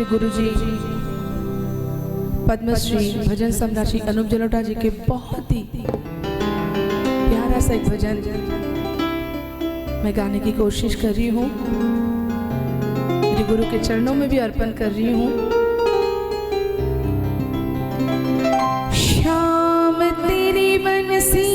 गुरुजी पद्मश्री भजन सम्राट श्री अनूप जलोटा जी के बहुत ही प्यारा सा एक भजन मैं गाने की कोशिश कर रही हूँ। मेरे गुरु के चरणों में भी अर्पण कर रही हूँ। श्याम तेरी बंसी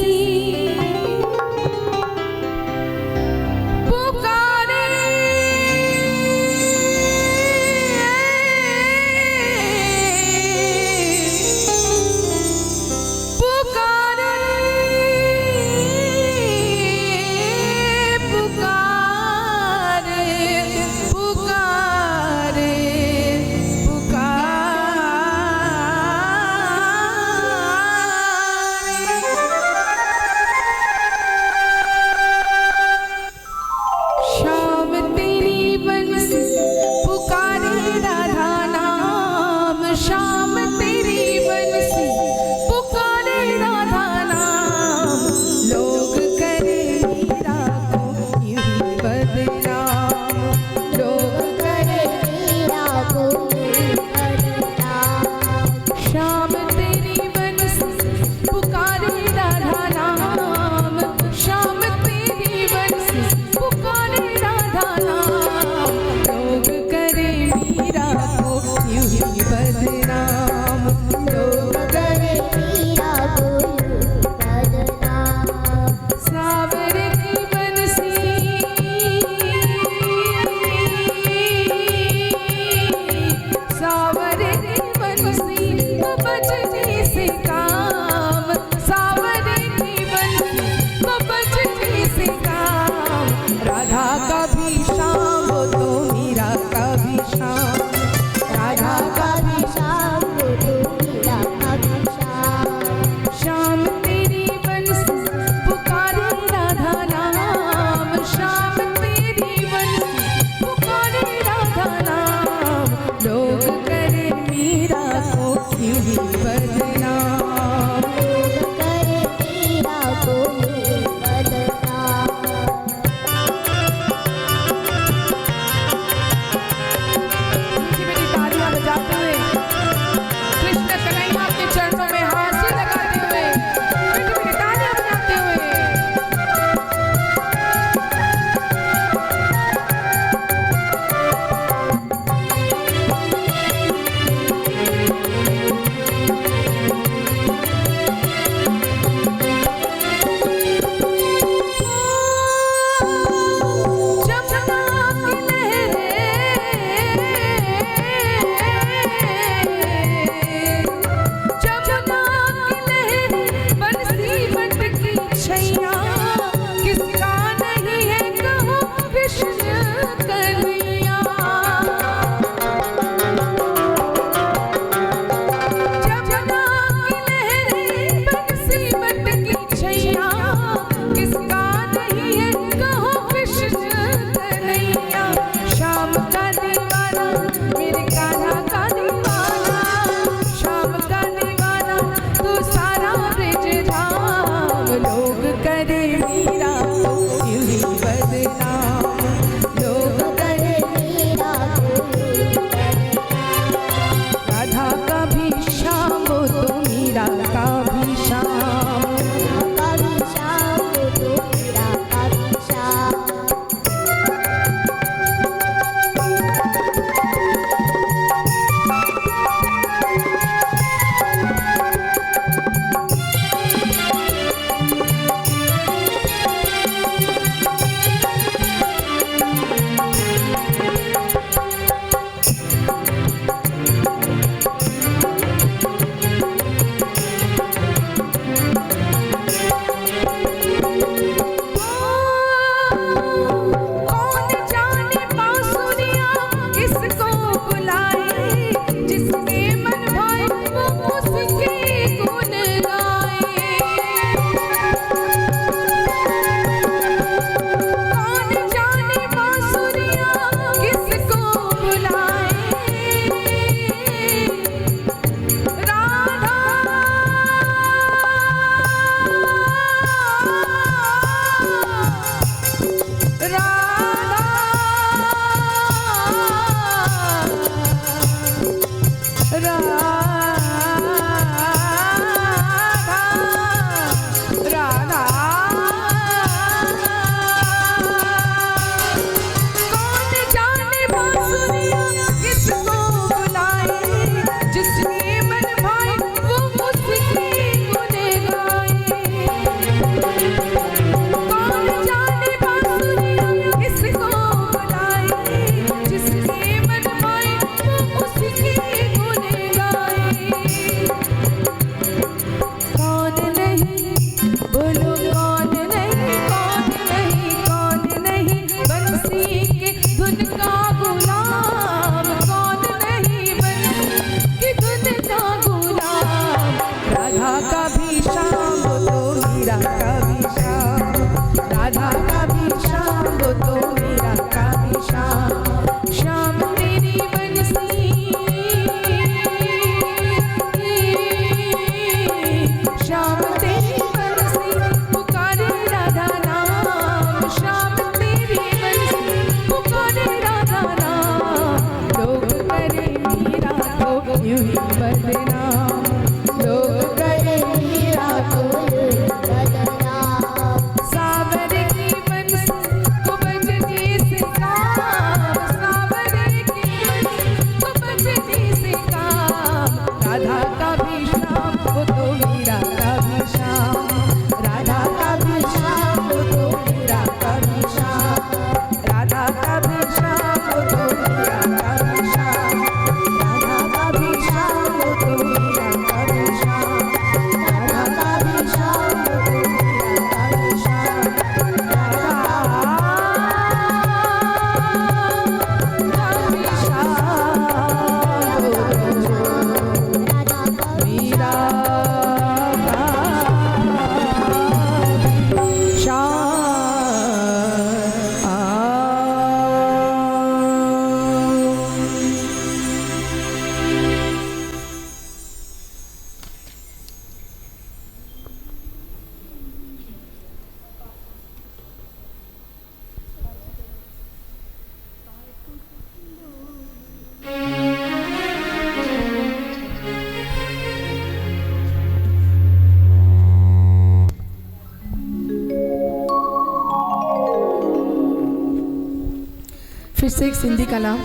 फिर से एक सिंधी कलाम,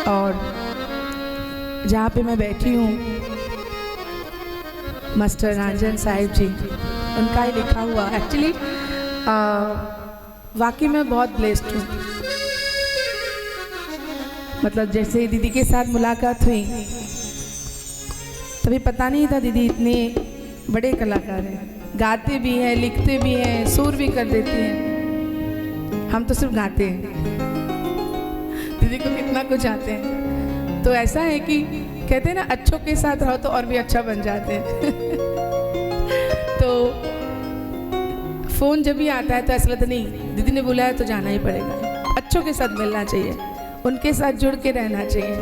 और जहाँ पे मैं बैठी हूँ मास्टर रंजन साहिब जी, उनका ही लिखा हुआ। एक्चुअली वाकई में बहुत ब्लेस्ड हूँ। मतलब जैसे दीदी के साथ मुलाकात हुई तभी पता नहीं था दीदी इतने बड़े कलाकार हैं, गाते भी हैं, लिखते भी हैं, सुर भी कर देती हैं। हम तो सिर्फ गाते हैं, दीदी को कितना कुछ आते हैं। तो ऐसा है कि कहते हैं ना, अच्छों के साथ रहो तो और भी अच्छा बन जाते हैं। तो फ़ोन जब भी आता है तो ऐसा लगता नहीं, दीदी ने बुलाया तो जाना ही पड़ेगा। अच्छों के साथ मिलना चाहिए, उनके साथ जुड़ के रहना चाहिए,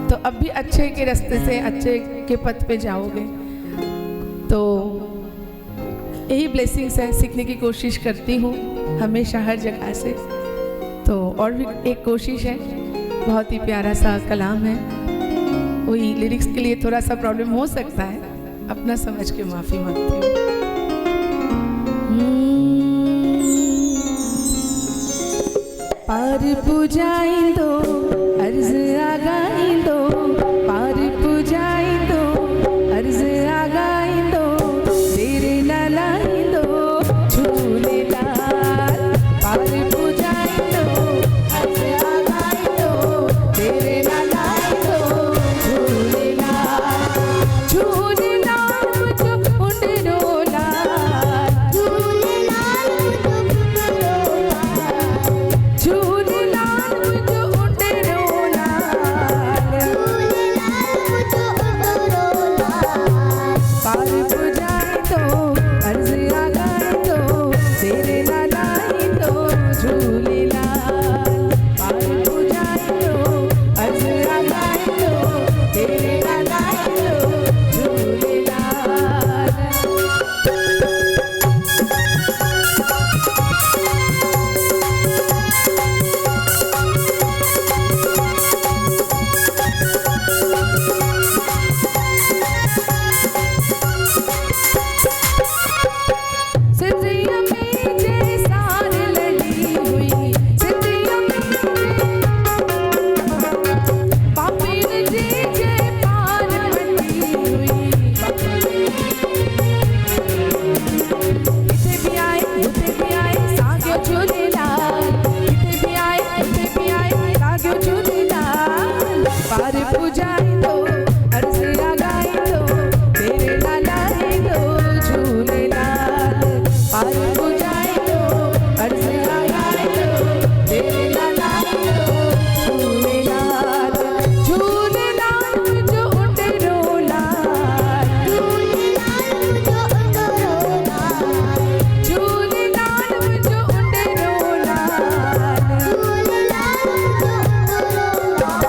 तो अब भी अच्छे के रास्ते से, अच्छे के पथ पे जाओगे। तो यही ब्लेसिंग्स है, सीखने की कोशिश करती हूँ हमेशा हर जगह से। तो और भी एक कोशिश है, बहुत ही प्यारा सा कलाम है। वही लिरिक्स के लिए थोड़ा सा प्रॉब्लम हो सकता है, अपना समझ के माफ़ी मांगती हूँ। पार पुजाई दो, अर्ज आगाई दो, पार पुजाई दो, अर्ज आगाई दो, तेरे लालाई दो, झूलेलाल। पार पुजाई दो, अर्ज आगाई दो, तेरे लालाई दो, झूलेलाल। झूलेलाल मुझो उंडरो लाल, झूलेलाल मुझो उंडरो लाल, झूलेलाल मुझो उंडरो लाल, झूलेलाल मुझो उंडरो लाल। पार पुजाई दो, अर्ज आगाई दो, तेरे लालाई दो, झूलेलाल। पार पुजाई दो, अर्ज आगाई दो, तेरे लालाई दो, झूलेलाल। सिंधिया में जय सार लड़ी हुई, सिंधिया में पापीर जी जय पार बटी हुई। इथे भी आए, उथे भी आए, साग्यो झूलेलाल। इथे भी आए, उथे भी आए, साग्यो झूलेलाल। पार पुजाई दो, अर्ज आगाई दो, तेरे लालाई दो, झूलेलाल। पार पुजाई दो, अर्ज आगाई दो, तेरे लालाई दो, झूलेलाल। झूलेलाल मुझो उंडरो लाल, झूलेलाल मुझो उंडरो लाल, झूलेलाल मुझो उंडरो लाल, झूलेलाल मुझो उंडरो लाल।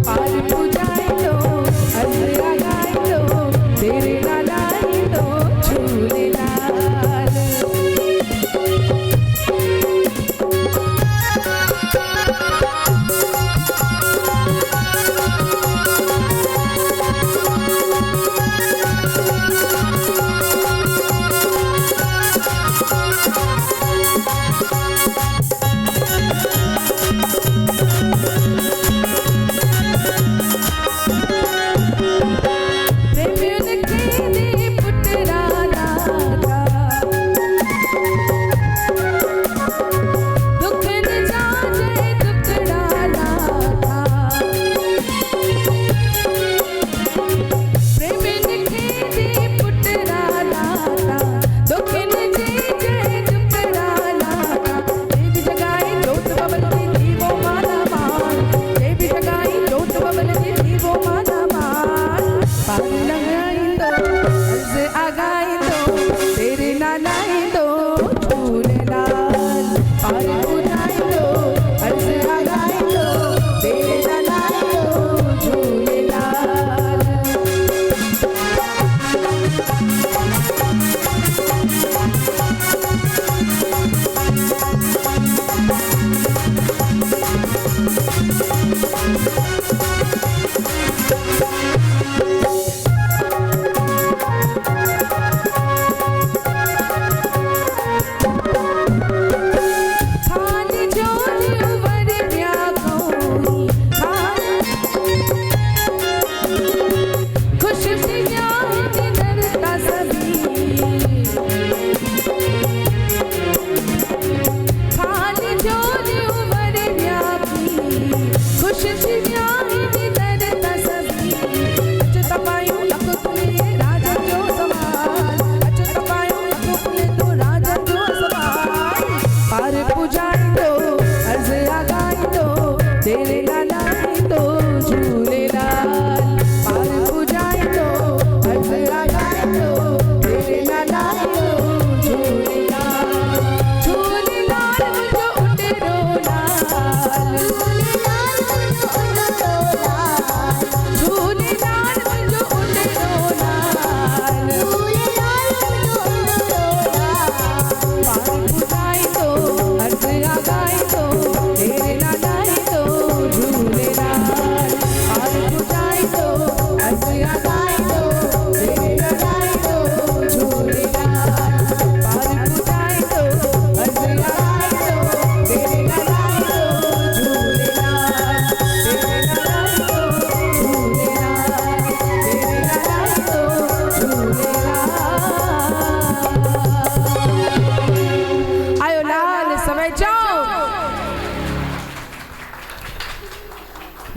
पार पुजाई दो, अर्ज आगाई दो, तेरे लालाई दो, झूलेलाल।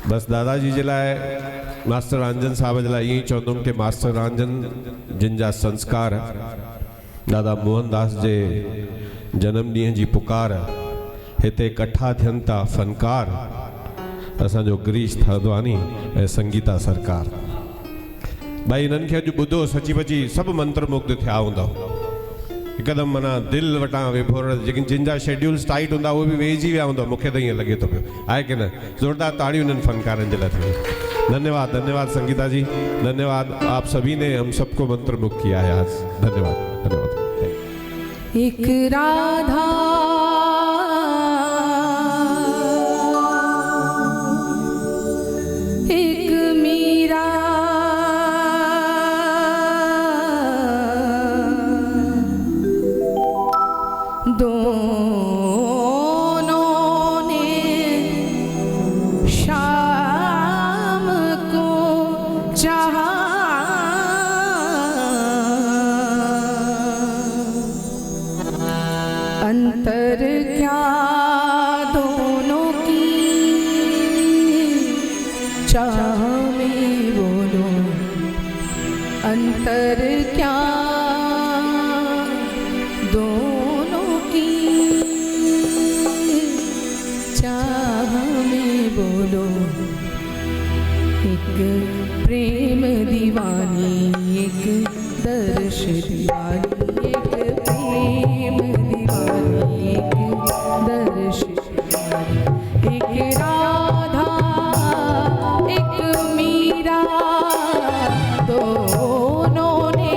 बस दादाजी जे लाइ मास्टर रांजन साहब जे लाइ ईअं ई चवंदुमि कि मास्टर रांजन जिन जा संस्कार दादा मोहनदास जे जनम ॾींहं जी पुकार हिते इकट्ठा थियनि था फनकार असांजो गिरीश थादवानी ऐं संगीता सरकार। भाई इन्हनि खे अॼु ॿुधो सची पची सभु मंत्रमुग्ध थिया हूंदव, हिकदमि माना दिलि वटां विभोर जेके जिन जा शेड्यूल्स टाइट हूंदा उहे बि वेहिजी विया हूंदव। मूंखे त ईअं लॻे थो पियो, आहे की न? ज़ोरदार ताड़ियूं इन्हनि फनकारनि जे लाइ थियूं। धन्यवाद, धन्यवाद संगीता जी, धन्यवाद। आप सभी ने हम सबको मंत्रमुग्ध किया है आज। धन्यवाद, धन्यवाद। एक राधा एक मीरा दोनों ने शाम को चाहा, अंतर क्या दोनों की चाह में बोलो, अंतर क्या दोनों की चाह में बोलो। एक प्रेम दीवानी, एक दर्श दीवानी, एक प्रेम दीवानी, एक दर्श दीवानी, एक राधा एक मीरा, दोनों ने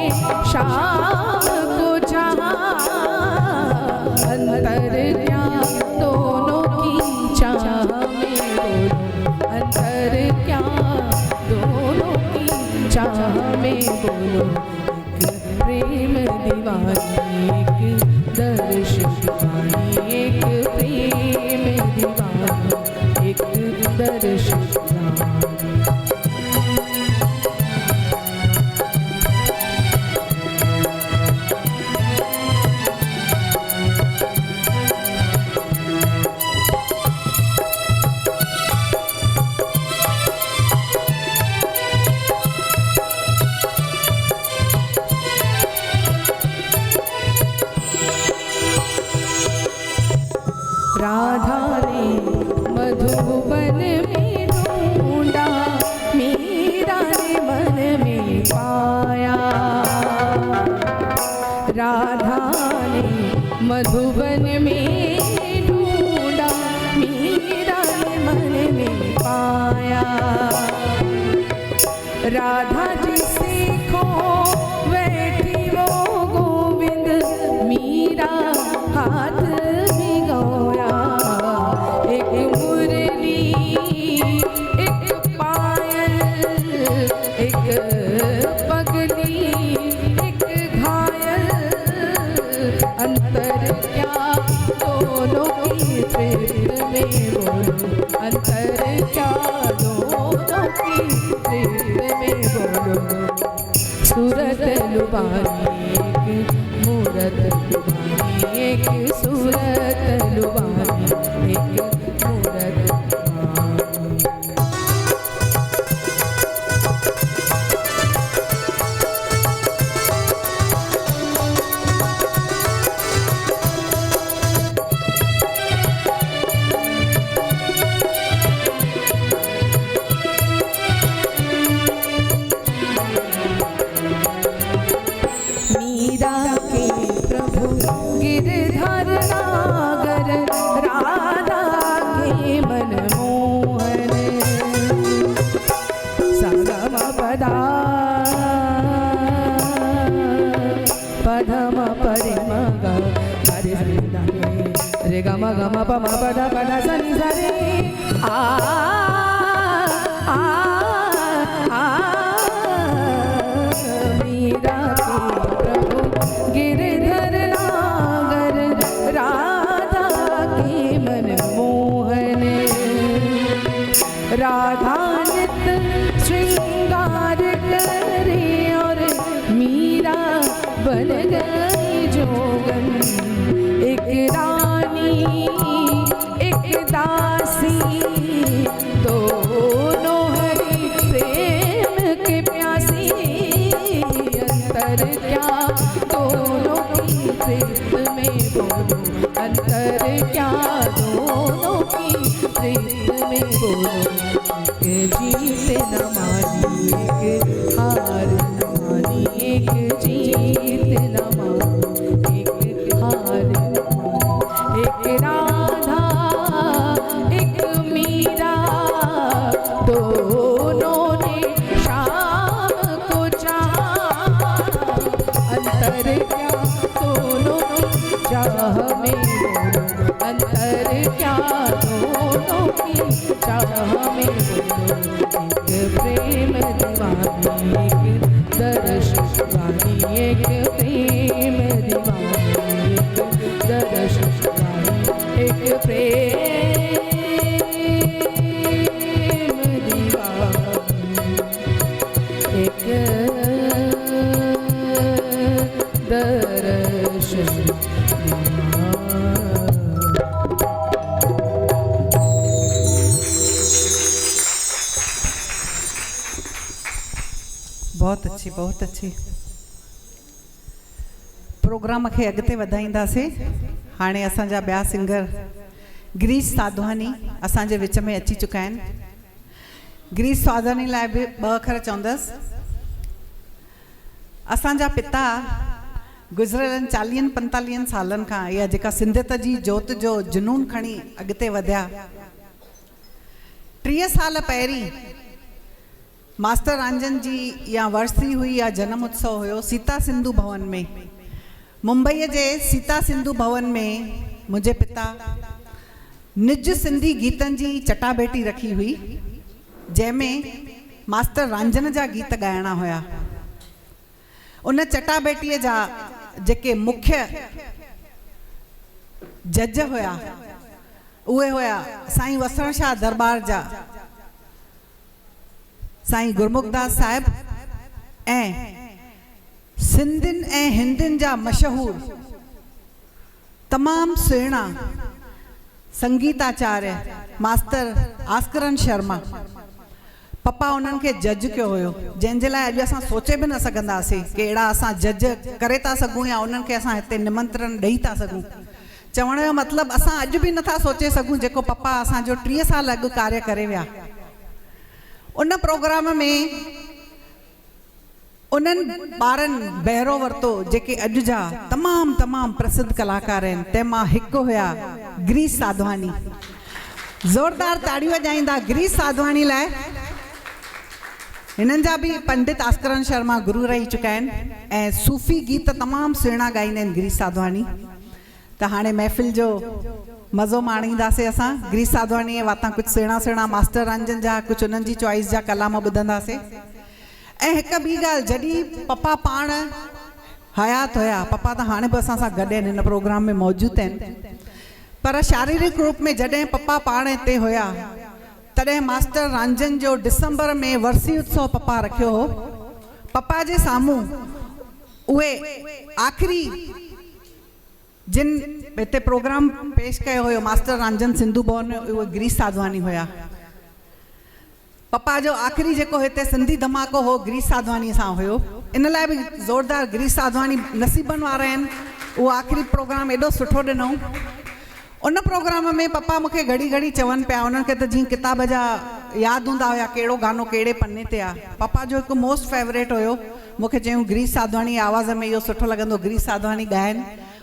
शाम को चाहा, अंतर क्या दोनों की चाह में बोलो, अंतर क्या दोनों की चाह में बोलो। एक प्रेम दीवानी, एक दर्श दीवानी, एक प्रेम दीवानी, एक दर्श दीवानी। राधा ने मधुबन में ढूंढा, मीरा ने मन में पाया। राधा ने मधुबन में ढूंढा, मीरा ने मन में पाया। राधा जिसे खो बैठी वो गोविंद, मीरा हाथ भिगोया। एक मुरली एक पायल, एक पगली एक घायल, अंतर क्या दोनों की प्रेम में बोलो, अंतर क्या दोनों की प्रेम में बोलो। सूरत लुभानी एक मूरत लुभानी, एक सूरत लुभानी, एक मूरत लुभानी। मीरा के प्रभु गिरधर नागर, राधा के मनमोहन। सगम पदा पधम परिम ग हरि रे गम गम पम पद पद सनि सरे आ आ आ। मीरा के प्रभु गिरधर नागर, राधा के मनमोहन। राधा नित श्रृंगार करे और मीरा बन गई जोगन। एक रानी एक दासी, दो प्रीत में बोलो अंतर क्या दोनों की प्रीत में बोलो एक जीत न मानी एक हार न मानी एक जीत न मानी एक हार न मानी एक राधा एक मीरा दोनों ने शाम को चाहा अंतर क्या दोनों चाह में बोलो अंतर क्या दोनों की चाह में बोलो एक प्रेम दीवानी एक दर्श वानी एक प्रेम दीवानी एक दर्श वानी एक प्रेम दीवानी एक दर्श बहुत अच्छी बहुत अच्छी। प्रोग्राम खे अॻिते वधाईंदासीं। हाणे असांजा ॿिया सिंगर गिरीश साधवानी असांजे विच में अची चुका आहिनि। गिरीश साधवानी लाइ बि ॿ अखर चवंदसि। असांजा पिता गुज़िरियल 40-45 सालनि खां इहा जेका सिंधियत जी जोत जो जुनून खणी अॻिते वधिया। 30 साल पहिरीं मास्टर रांजन जी या वर्सी हुई या जन्म उत्सव हुयो सीता सिंधु भवन में। मुंबईअ जे सीता सिंधु भवन में मुंहिंजे पिता निज सिंधी गीतनि जी चटाभेटी रखी हुई जंहिंमें मास्टर रांजन जा गीत ॻाइणा हुया। उन चटाभेटीअ जा जेके मुख्य जज हुया उहे हुया साईं वसण शाह दरबार जा साईं गुरमुखदास साहिब ऐं सिंधियुनि ऐं हिंदियुनि जा मशहूर तमामु सुहिणा संगीताचार्य मास्टर आस्करन शर्मा। पप्पा उन्हनि खे जज कयो हुयो जंहिंजे लाइ अॼु असां सोचे बि न सघंदासीं कि अहिड़ा असां जज करे था सघूं या उन्हनि खे असां हिते निमंत्रण ॾेई था सघूं। चवण जो मतिलबु असां अॼु बि नथा सोचे सघूं जेको पप्पा असांजो 30 साल अॻु कार्य करे विया। उन प्रोग्राम में उन्हनि ॿारनि बहिरो वरितो जेके अॼु जा तमामु प्रसिद्ध कलाकार आहिनि। तंहिंमां हिकु हुया गिरीश साधवानी। ज़ोरदार ताड़ियूं वॼाईंदा गिरीश साधवानी लाइ। हिननि जा बि पंडित आस्करन शर्मा गुरु रही चुका आहिनि ऐं सूफ़ी गीत तमामु सुहिणा ॻाईंदा आहिनि गिरीश साधवानी। त हाणे महफ़िल जो मज़ो माणींदासीं असां। गिरीश साधवानी वाता कुझु सुहिणा मास्टर रांजन जा कुझु उन्हनि जी चॉइस जा कलाम ॿुधंदासीं। ऐं हिकु ॿी ॻाल्हि, जॾहिं पप्पा पाण हयात हुया, पप्पा त हाणे बि असां सां गॾु आहिनि, हिन प्रोग्राम में मौजूदु आहिनि, पर शारीरिक रूप में जॾहिं पप्पा पाण हिते हुया तॾहिं मास्टर रांजन जो दिसंबर में वर्सी उत्सव पप्पा रखियो हो। पप्पा जे साम्हूं उहे आख़िरी जिन हिते प्रोग्राम पेश कयो हुयो मास्टर रांजन सिंधु भवन में, उहे गिरीश साधवानी हुया। पप्पा जो आख़िरी जेको हिते सिंधी धमाको हो गिरीश साधवानी सां हुयो। इन लाइ बि ज़ोरदार गिरीश साधवानी नसीबनि वारा आहिनि, उहो आख़िरी प्रोग्राम एॾो सुठो ॾिनऊं। उन प्रोग्राम में पप्पा मूंखे घड़ी घड़ी चवनि पिया, उन्हनि खे त जीअं किताब जा यादि हूंदा हुया कहिड़ो गानो कहिड़े पन्ने ते आहे। पप्पा जो हिकु मोस्ट फेवरेट हुयो, मूंखे चयूं गिरीश साधवानी आवाज़ में इहो सुठो लॻंदो, गिरीश साधवानी ॻाइनि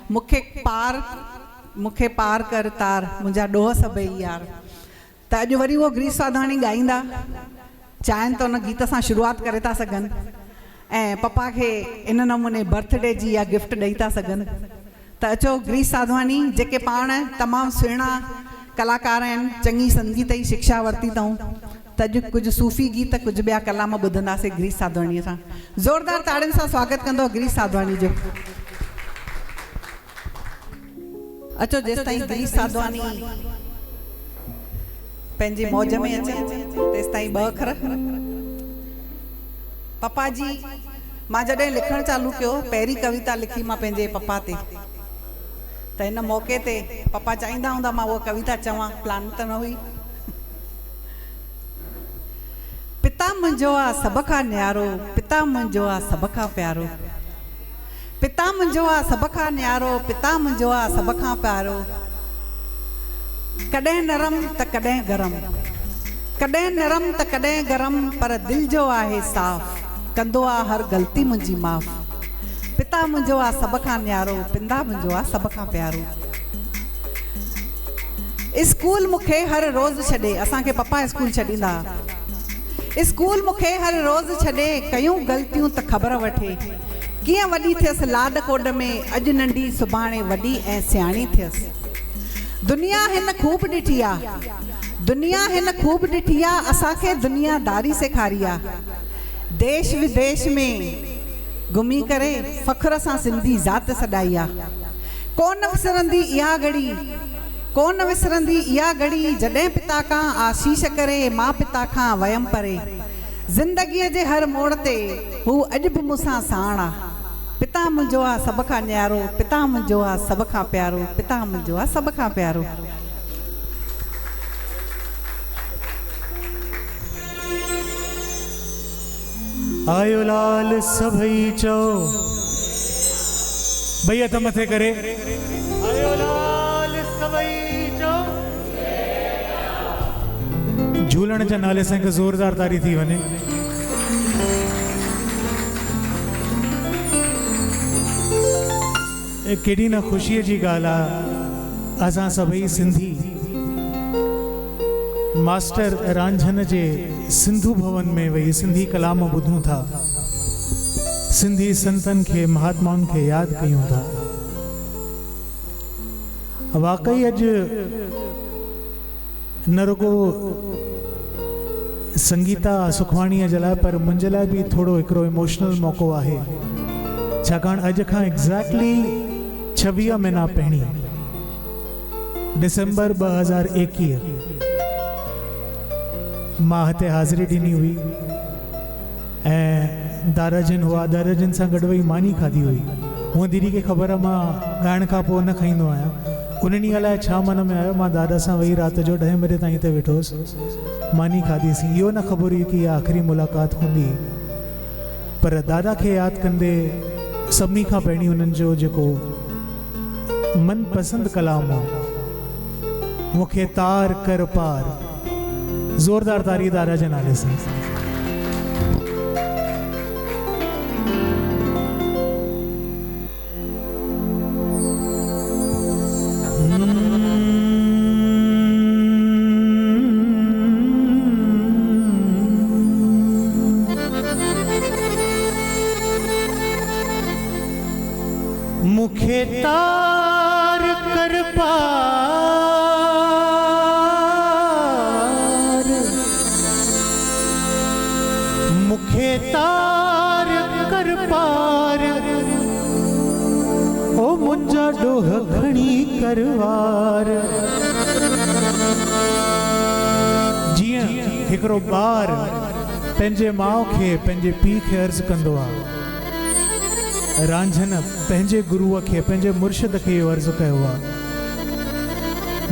मूंखे पार कर तार मुंहिंजा ॾोह सभई यार। त अॼु वरी उहो गिरीश साधवानी ॻाईंदा, चाहिनि त उन गीत सां शुरूआति करे था सघनि ऐं पप्पा खे इन नमूने बर्थडे जी या गिफ्ट ॾेई था सघनि। त अचो गिरीश साधवानी जेके पाण तमामु सुहिणा कलाकार आहिनि, चङी संगीत जी शिक्षा वरिती अथऊं, त अॼु कुझु सूफ़ी गीत कुझु ॿिया कलाम ॿुधंदासीं गिरीश साधवानीअ सां। ज़ोरदार ताड़ियुनि सां स्वागत कंदो गिरीश साधवानी जो। अचो जेसि ताईं गिरीश साधवानी पंहिंजी मौज में अचे तेसि ताईं ॿ अखर। पप्पा जी मां जॾहिं लिखणु चालू कयो, पहिरीं कविता लिखी मां पंहिंजे पप्पा ते, त हिन मौक़े ते पप्पा चाहींदा हूंदा मां उहा कविता चवां, प्लान त न हुई। पिता मुंहिंजो आहे सभ खां न्यारो, पिता मुंहिंजो आहे सभ खां प्यारो, पिता मुंहिंजो आहे सभ खां न्यारो, पिता मुंहिंजो आहे सभ खां प्यारो। कॾहिं नरम त कॾहिं गरम, कॾहिं नरम त कॾहिं गरम, पर दिलि जो आहे साफ़, कंदो आहे हर ग़लती मुंहिंजी माफ़। पिता मुंहिंजो आहे सभ खां न्यारो, पिता मुंहिंजो आहे सभ खां प्यारो। स्कूल मूंखे हर रोज़ छॾे, असांखे पप्पा स्कूल छॾींदा। स्कूल मूंखे हर रोज़ छॾे, कयूं ग़लतियूं त ख़बर वठे। कीअं वॾी थियसि लाॾ कोॾ में, अॼु नंढी सुभाणे वॾी ऐं सियाणी थियसि। दुनिया हिन खूब ॾिठी आहे, दुनिया हिन खूब ॾिठी आहे, असांखे दुनियादारी सेखारी आहे। देश विदेश में घुमी करे फ़ख्र सां सिंधी ज़ात सॾाई आहे। कोन विसरंदी इहा घड़ी, कोन विसरंदी इहा घड़ी, जॾहिं पिता खां आशीष करे मां पिता खां वयम परे। ज़िंदगीअ जे हर मोड़ ते हू अॼु बि मूंसां साण आहे। पिता मुंहिंजो आहे सभ खां न्यारो, पिता मुंहिंजो आहे सभ खां प्यारो, पिता मुंहिंजो आहे सभ खां प्यारो। आयो लाल सभई चो भैया त मथे करे। आयो लाल सभई चो। झूलण जे नाले सां हिकु ज़ोरदार तारी थी वञे। केॾी न ख़ुशीअ जी ॻाल्हि आहे, असां सभई सिंधी मास्टर रांझन जे सिंधु भवन में वेही सिंधी कलाम ॿुधूं था, सिंधी संतनि खे महात्माउनि खे यादि कयूं था। वाकई अॼु न रुगो संगीता सुखवाणीअ जे लाइ, पर मुंहिंजे लाइ बि थोरो हिकिड़ो इमोशनल मौक़ो आहे, छाकाणि अॼु खां एग्ज़ैक्टली 26 महीना पहिरीं डिसेंबर 2021 मां हिते हाज़िरी ॾिनी हुई ऐं दाराजन हुआ, दाराजन सां गॾु वेही मानी खाधी हुई। हूअं दीदी खे ख़बर आहे मां ॻाइण खां पोइ न खाईंदो आहियां। उन ॾींहुं अलाए छा मन में आयो, मां दादा सां वेही राति जो 10 बजे ताईं हिते वेठो हुउसि, मानी खाधीसीं। इहो न ख़बर हुई कि इहा आख़िरी मुलाक़ात हूंदी, पर दादा खे यादि कंदे सभिनी खां पहिरीं उन्हनि जो जेको मनपसंद कलाम हो, मूंखे तार कर पार, ज़ोरदार तारी दादा जे नाले सां। मुखे तार कर पार, मुखे तार कर पार, ओ मुंजा डोह खणी करवार। जीअं हिकिड़ो ॿार पंहिंजे माउ खे पंहिंजे पीउ खे अर्ज़ु कंदो आहे, रांझन पंहिंजे गुरुअ खे पंहिंजे मुर्शिद खे इहो अर्ज़ु कयो आहे,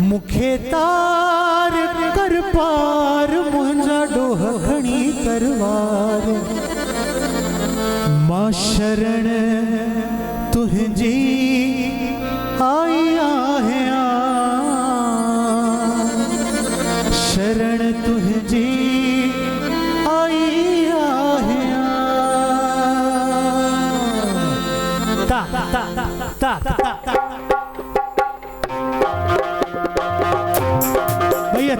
मुखे तार कर पार, मुंहिंजा डोह खणी करवार। मां शरण तुंहिंजी आई आहियां, शरण तुंहिंजी आई आहियां। Ta ta ta ta ta ta ta. भैया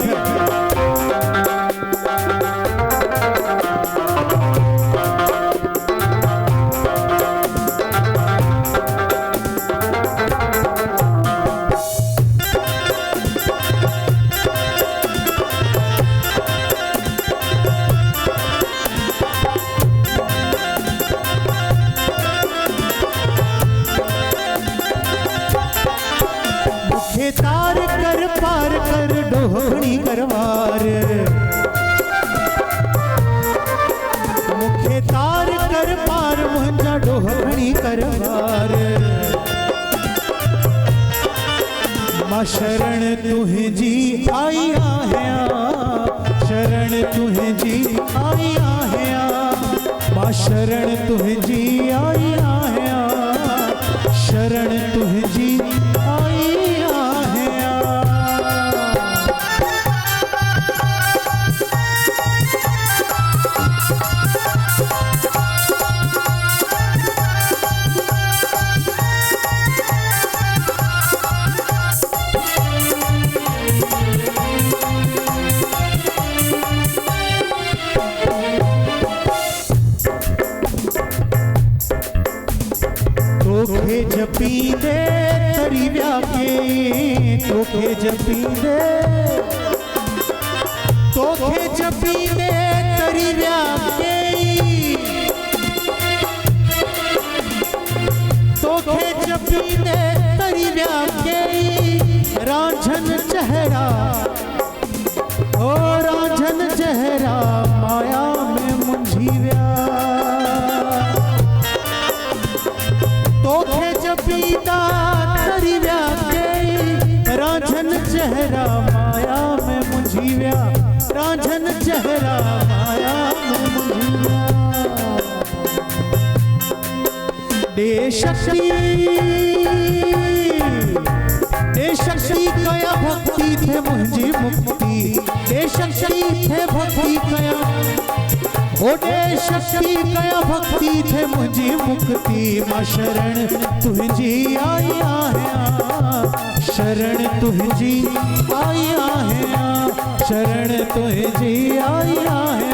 तार कर पार कर डोहणी करवार, मुखे तार कर पार, मुंहिंजा डोहणी करवार। मां शरण तुंहिंजी आई आहियां, शरण तुंहिंजी आई आहियां, मां शरण तुंहिंजी आई आहियां। शरण तुझी आई आहे तोखे जपींदे तरी व्याके तोखे जपींदे तरी व्याके तोखे जपींदे तरी व्याके रांझन चेहरा ओ रांझन चेहरा माया में मुंझी व्या तोखे जपीदा तरी व्याके रांझन चेहरा माया में मुंझी व्या रांझन चेहरा माया में मुंझी व्या दे शक्ति कया भक्ति थे मुझी मुक्ति दे शक्ति थे भक्ति कया ओ दे शक्ति कया भक्ति थे मुझी मुक्ति मां शरण तुझी आई आहे शरण तुझी आई आहे शरण तुझी आई आहे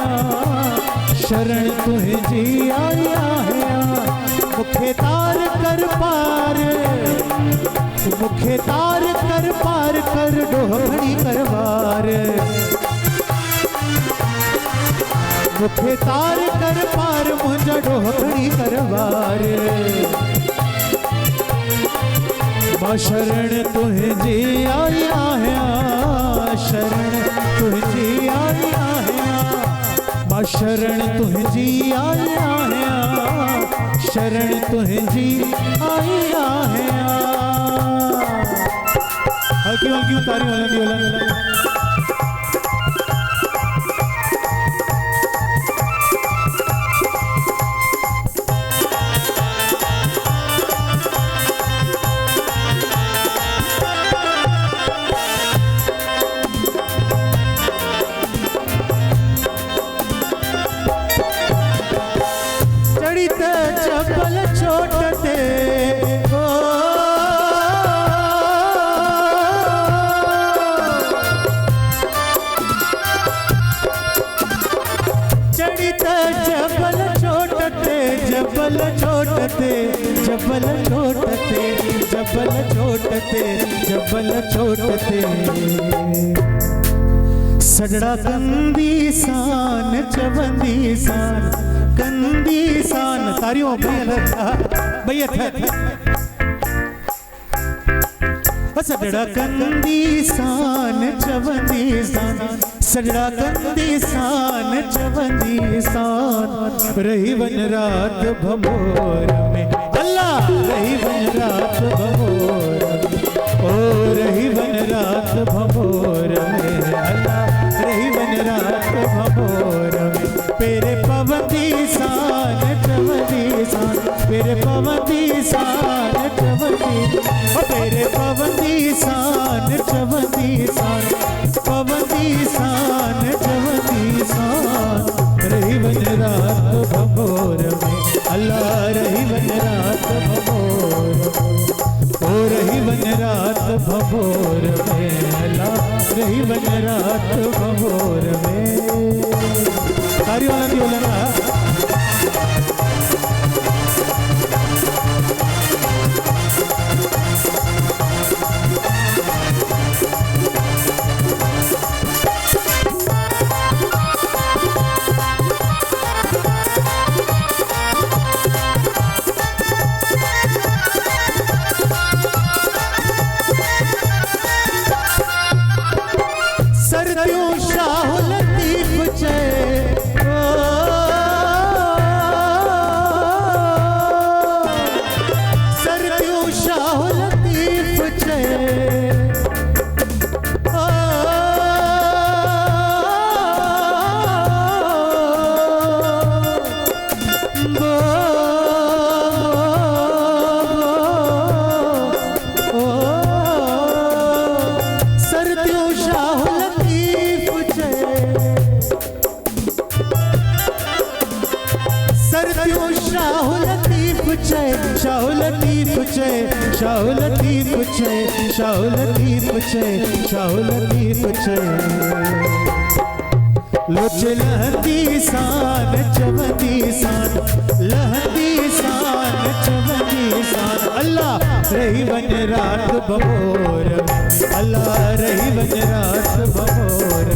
शरण तुझी आई आहे मुखे तार कर पार मुखे तार कर पार कर डोहड़ी करवार मुखे तार कर पार मुझा डोहड़ी करवार मां शरण तुझी आई आहे शरण तुझी आई आहे मां शरण तुझी आई आहे शरण तुझी आई आहे हल्की हल्की उतारी हलंदी जबल छोटते चढ़ित जबल छोटते जबल छोटते जबल छोटते जबल छोटते जबल छोटते सजड़ा कंदी सान चवंदी सान कंदी सान तारियों भैया सजड़ा कंदी सान चवंदी सान सजड़ा कंदी सान चवंदी सान रही वन रात भमोर में अल्लाह रही वन रात भमोर में ओ रही वन रात भमोर में अल्लाह रही वन रात भमोर में पेरे पवती सान चवंदी सान पेरे पवती सान चवंदी पेरे पवती सान चवंदी सान पवती सान चवंदी सान रही वन रात भमोर में अल्लाह रही वन रात भमोर ओ रही वन रात भमोर में अल्लाह रही वन रात भमोर में तारी वाला सरदियों शाह लतीफ जय लतीफ चए शाह लतीफ चए शाह लतीफ चए शाह लतीफ चए लोच लहंदी सान चवंदी सान लहंदी सान चवंदी सान अल्लाह रही वन रात बबोर अल्लाह रही वन रात बबोर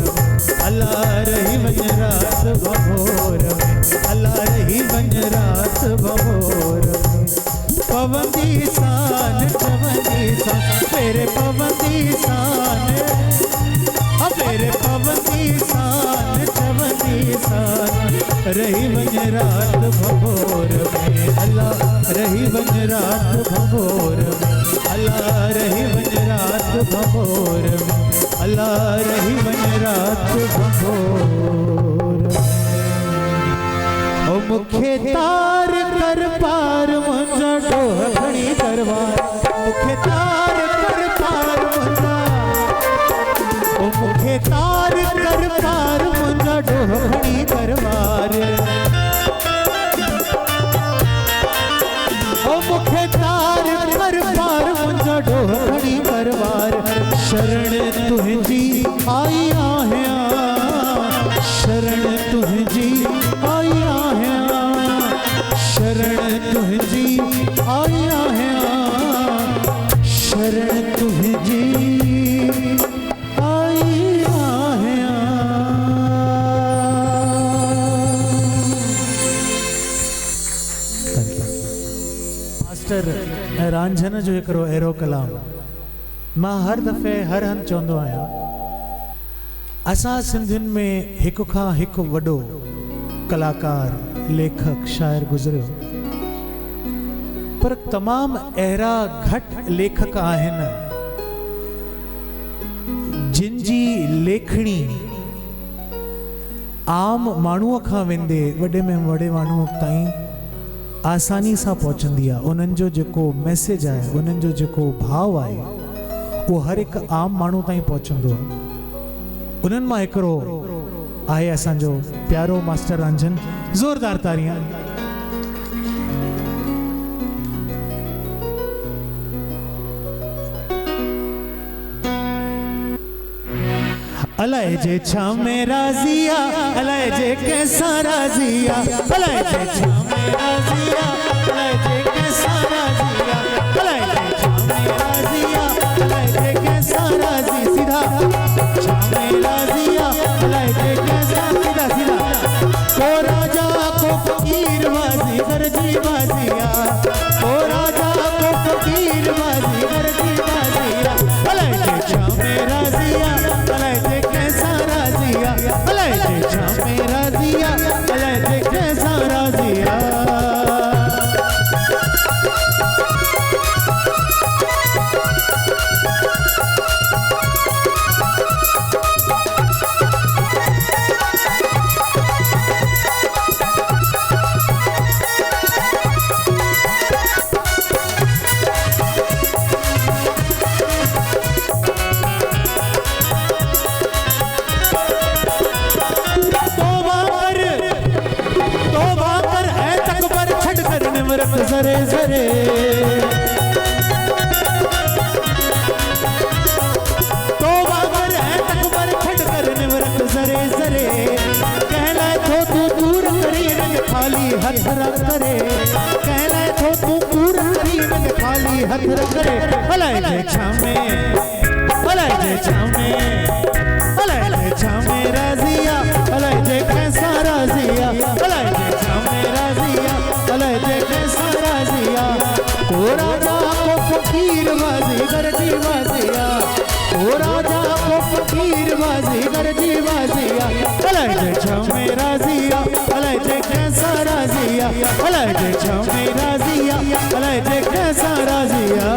अल्लाह रही वन रात बबोर अल्लाह रही वन रात बबोर पवंदी सान चवंदी सान मेरे पवंदी सान मेरे पवंदी सान चवंदी सान रही वन रात भभोर में अल्लाह रही वन रात भभोर में अल्लाह रही वन रात भभोर में अल्लाह रही वन रात भभोर ओ मुखे तार कर पार मुंजा डोह खड़ी दरबार मुखे तार कर पार मुंजा ओ मुखे तार कर पार मुंजा डोह खड़ी दरबार ओ मुखे तार कर पार मुंजा डोह खड़ी दरबार शरण तुझी आई आहिया शरण तुझी आई आहिया शरण तुझी आई आहिया शरण तुझी आई आहिया मास्टर रांझन जो हिकिड़ो अहिड़ो कलाम मां हर दफ़े हर हंधि चवंदो आहियां असां सिंधियुनि में हिकु खां हिकु वॾो कलाकार लेखक शायर गुज़रियो पर तमामु अहिड़ा घटि लेखक आहिनि जिन जी लेखणी आम माण्हूअ खां वेंदे वॾे में वॾे माण्हूअ ताईं आसानी सां पहुचंदी आहे उन्हनि जो जेको मैसेज आहे उन्हनि जो जेको भाव आहे उहो हर हिकु आम माण्हू ताईं पहुचंदो आहे उन्हनि मां हिकिड़ो आहे असांजो प्यारो मास्टर रांझन ज़ोरदार तारियां अलाए जे छा में राज़िया अलाए जे कैसा राज़िया अलाए जे छा में राज़िया अलाए जे कैसा राज़िया अलाए जे छा में राज़िया अलाए जे कैसा राज़ी सीधा छा में राज़िया अलाए जे कैसा सीधा सीधा को राजा को फकीर बाजी दर्जी बाजिया को राजा को फकीर बाजी दर्जी बाजिया अलाए जे छा में राज़िया अलाए जे कैसा राज़िया अलाए जे छा में राज़िया अलाए जे कैसा राज़िया जरे जरे तौबा कर है तकबर छड़ कर निवरत जरे जरे कहला तो तू दूर करी रंग खाली हथ रख करे कहला तो तू दूर करी रंग खाली हथ रख करे अलाए जे छामे अलाए जे छामे अलाए जे छामे राज़िया अलाए जे कैसा राज़िया अलाए जे छामे राज़िया अलाए जे कैसा राज़िया को राजा को फकीर बाजी दर्जी बाजिया को राजा को फकीर बाजी दर्जी बाजिया अलाए जे छामे राज़िया अलाए जे कैसा राज़िया अलाए जे छामे राज़िया अलाए जे कैसा राज़िया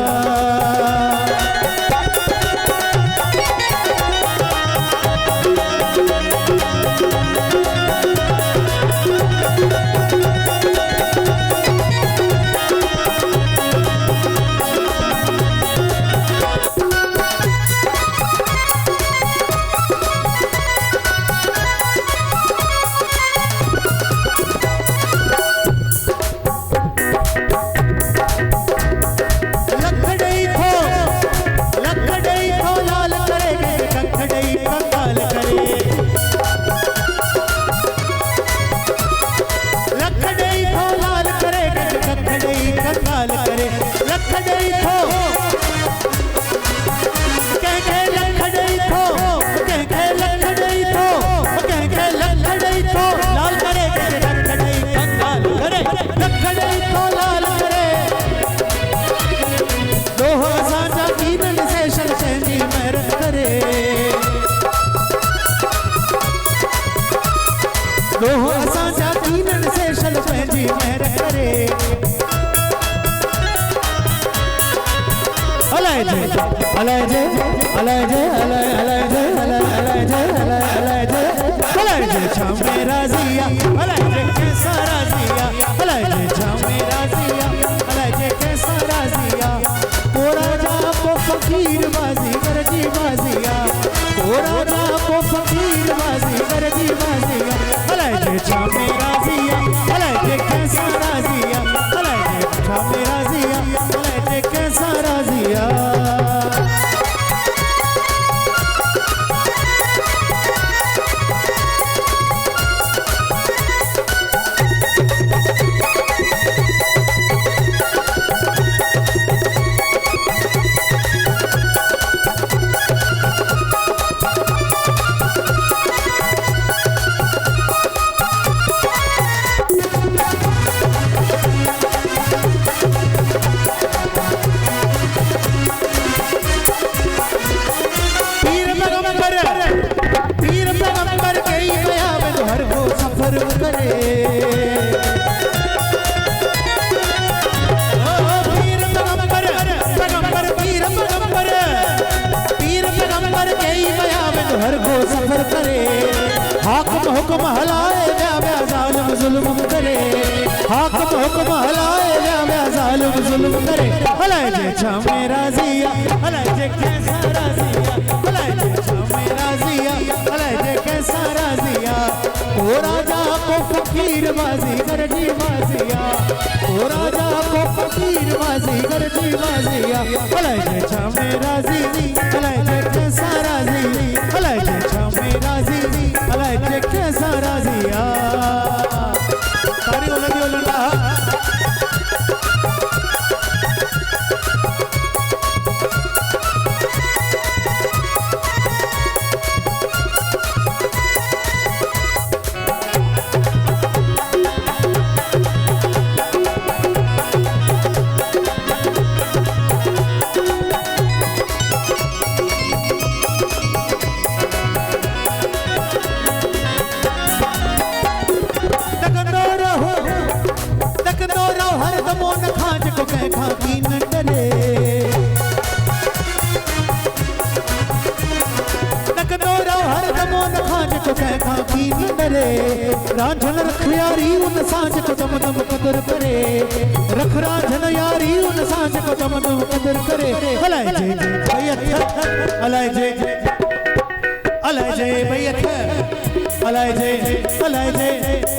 अलाए जे अलाए जे अलाए अलाए जे अलाए अलाए जे अलाए जे छामे राजिया अलाए जे कैसा राजिया अलाए जे छामे राजिया अलाए जे कैसा राजिया ओ राजा को फकीर बाजी करजी बाजिया ओ राजा को फकीर बाजी करजी बाजिया अलाए जे छामे राजिया अलाए जे कैसा राजिया अलाए जे छामे राजिया अलाए जे कैसा राजिया सफर करे हाकिम हुक्म हलाए व्या व्या जालिम जुल्म करे हाकिम हुक्म हलाए व्या व्या जालिम जुल्म करे हलाए जे छामे राजिया हलाए जे कैसा राजिया हलाए जे छामे राजिया हलाए जे कैसा राजिया ओ राजा को फकीर बाजी करजी बाजिया ओ राजा को फकीर बाजी करजी बाजिया हलाए जे छामे राजी हलाए जे कैसा राजी हलाए जे छामे राजी हलाए जे कैसा राजिया तारी ओलंदी ओलंदा रांझन रख यारी उन सांझ को दम दम कदर करे रख रांझन यारी उन सांझ को दम दम कदर करे हलाए जे बैयत हलाए जे बैयत हलाए जे हलाए जे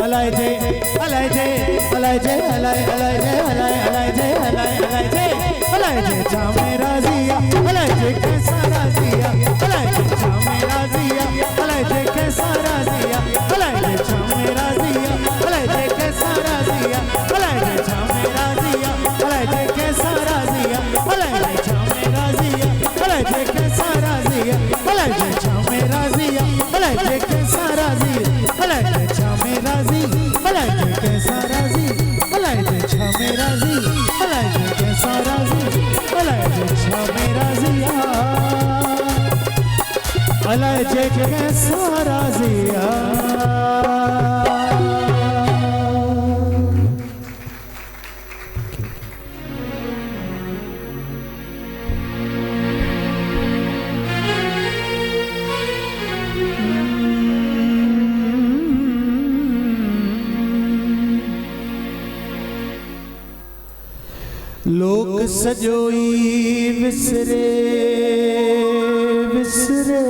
हलाए जे हलाए जे हलाए जे हलाए हलाए जे हलाए हलाए जे हलाए हलाए जे हलाए जे छामे राजिया हलाए जे कैसा राजिया हलाए जे छामे राजिया हलाए जे कैसा राजिया हलाए जे छामे राजिया हलाए जे कैसा राजिया हलाए जे छामे राजिया हलाए जे कैसा राजिया हलाए जे छामे राजिया हलाए जे कैसा राजिया हलाए जे छामे राजिया हलाए जे कैसा राजिया हलाए जे छामे राजी हलाए जे कैसा राजी हलाए जे छामे राजी हलाए जे कैसा राजी हलाए जे छामे राजिया हलाए जे कैसा राजिया लोक सजोई विसरे विसरे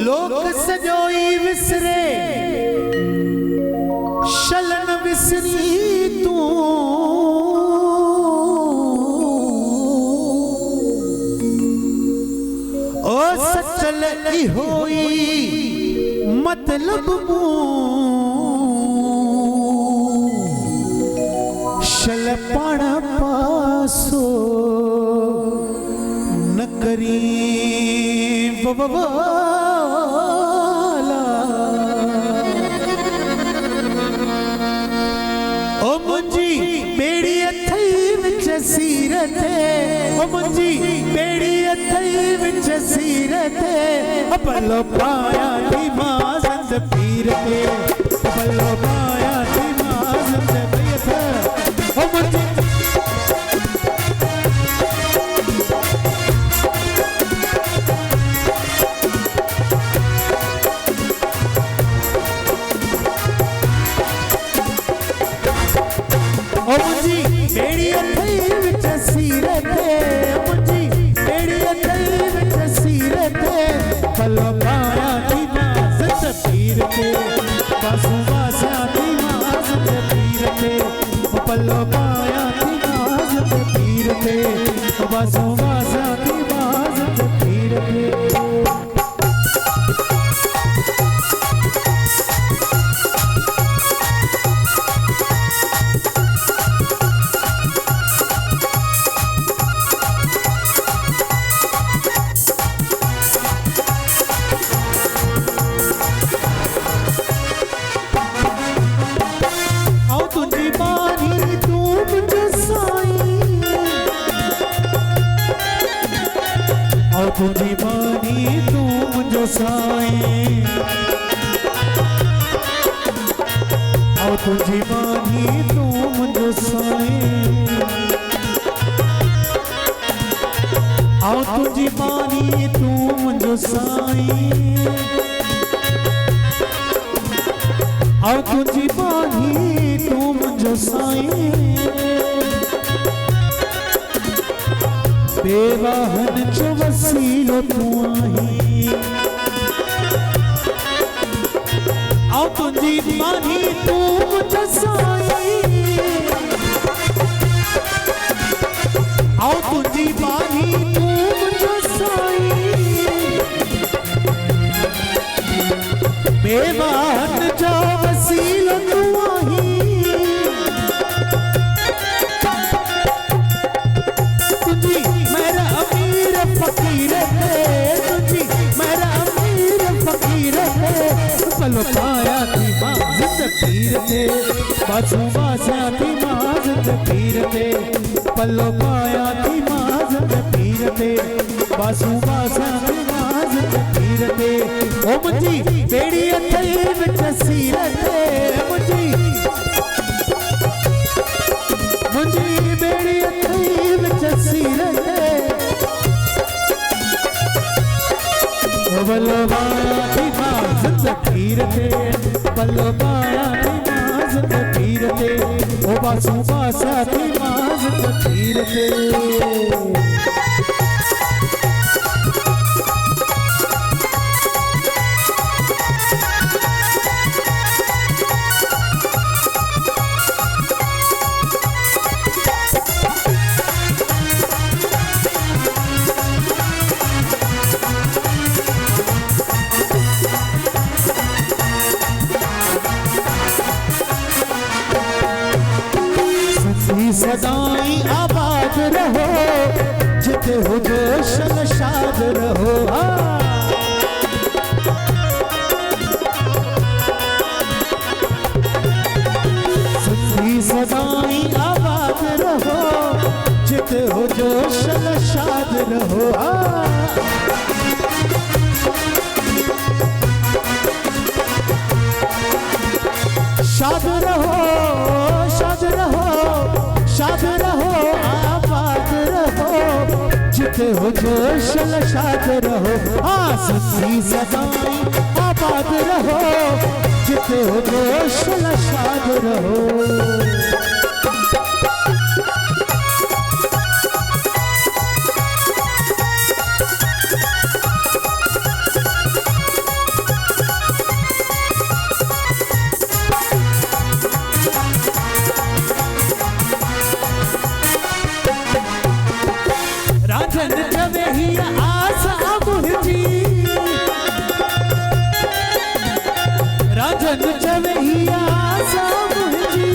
लोक सजोई विसरे शलन विसरी तू ओ सचल होई मतलब शल पण पासो न करी बबला ओ मुंजी बेड़ी अथई विच सीर ते ओ मुंजी बेड़ी अथई विच सीर ते बल्लो पाया थी मां संद पीर ते बल्लो पाया थी मां संद पीर ते ओ मुंजी सीरते मुंजी बेड़ी अथई विच सीरते पलो पाया थी माज़त पीर ते बासू बासा थी माज़त पीर ते पलो पाया थी माज़त पीर ते बासू बासा थी माज़त पीर ते तुझी बानी तू मुझो साईं आओ तुझी बानी तू मुझो साईं आओ तुझी बानी तू मुझो साईं आओ तुझी बानी तू मुझो साईं बेवाहन जो वसीलो तू आही आओ तुझी बानी तू मुझो साईं आओ तुझी बानी तू मुझो साईं बेवाहन जो वसीलो तू आही फकीर है तुझी मेरा अमीर फकीर है पलो पाया थी माज़त पीर थे बासू बासा थी माज़त पीर थे पलो पाया थी माज़त पीर थे बासू बासा थी माज़त पीर थे ओ मुझी बेड़ी अथई विच सीरते मुझी बेड़ी अथई विच सीरते पलो पाया थी माज़त पीर थे पलो पाया थी माज़त पीर थे ओ बासू बासा थी माज़त पीर थे सदाई आबाद रहो जिते हो जोश शाद रहो सदाई आबाद रहो जिते हो जोश शाद रहो शाद रहो शाद रहो शाद रहो आबाद रहो जिते हो जोश शाद रहो सच्ची सदाई आबाद रहो जिते हो जोश शाद रहो राजन जवे ही आस मुझी राजन जवे ही आस मुझी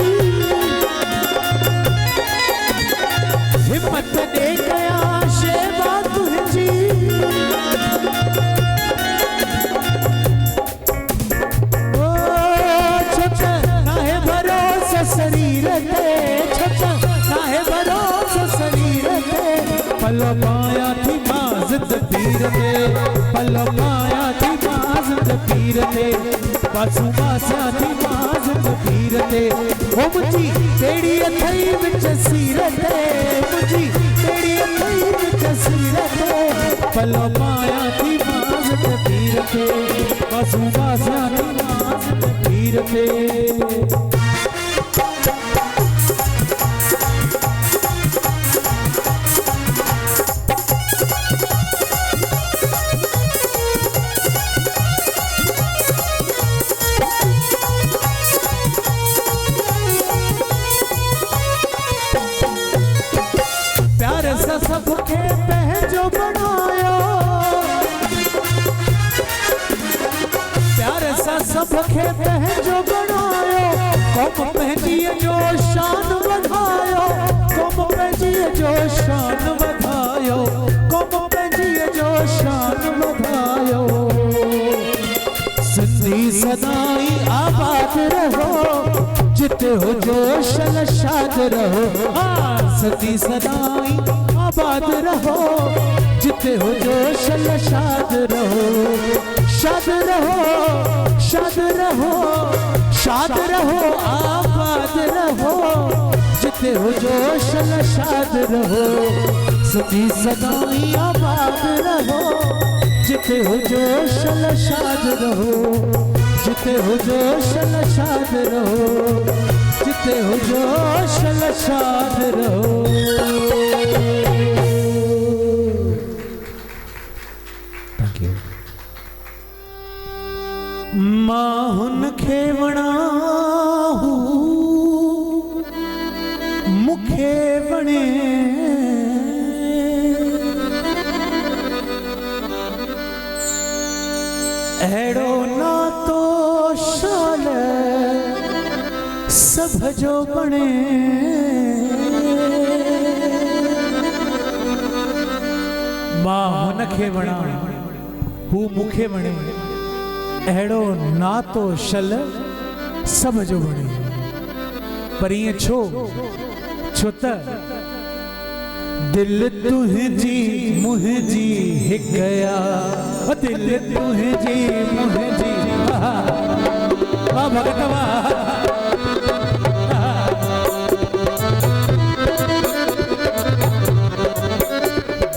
हिम्मत दे गया शेवा तुझी ओ छछा काहे भरोसा शरीर ते छछा काहे भरोसा शरीर ते पलो पाया थी माज़त पीर थे पलो पाया थी माज़त पीर थे बासू बासा थी माज़त पीर थे ओ मुझी बेड़ी अथई विच सीरते मुझी बेड़ी अथई विच सीरते पलो पाया थी माज़त पीर थे बासू बासा थी माज़त पीर थे सां सबके पंहिंजो बणायो, प्यार सां सबके पंहिंजो बणायो, क़ौम पंहिंजी जो शान वधायो, क़ौम पंहिंजी जो शान वधायो, क़ौम पंहिंजी जो शान वधायो। सिंधी सदाई आबाद रहो, जिते हो जो शाद रहो। सिंधी सदाई आबाद रहो, जिते हो जो शाद रहो। शाद रहो, शाद रहो, शाद रहो, आबाद रहो, जिते हो जो शाद रहो। सिंधी सदाई आबाद रहो, जिते हो जो शाद रहो, जिते हो जो शाद रहो, जिते हो जो शाद रहो। Thank you. मां हुनखे वणाहू मूंखे वणे, अहिड़ो नातो शाल सभ जो बणे। मां हुनखे वणा हू मूंखे वणे, अहिड़ो नातो शल सभ जो बणे। पर ईअं छो? छो त दिल तुंहिंजी मुंहिंजी हिकया, दिल तुंहिंजी मुंहिंजी। वाह भगत वाह।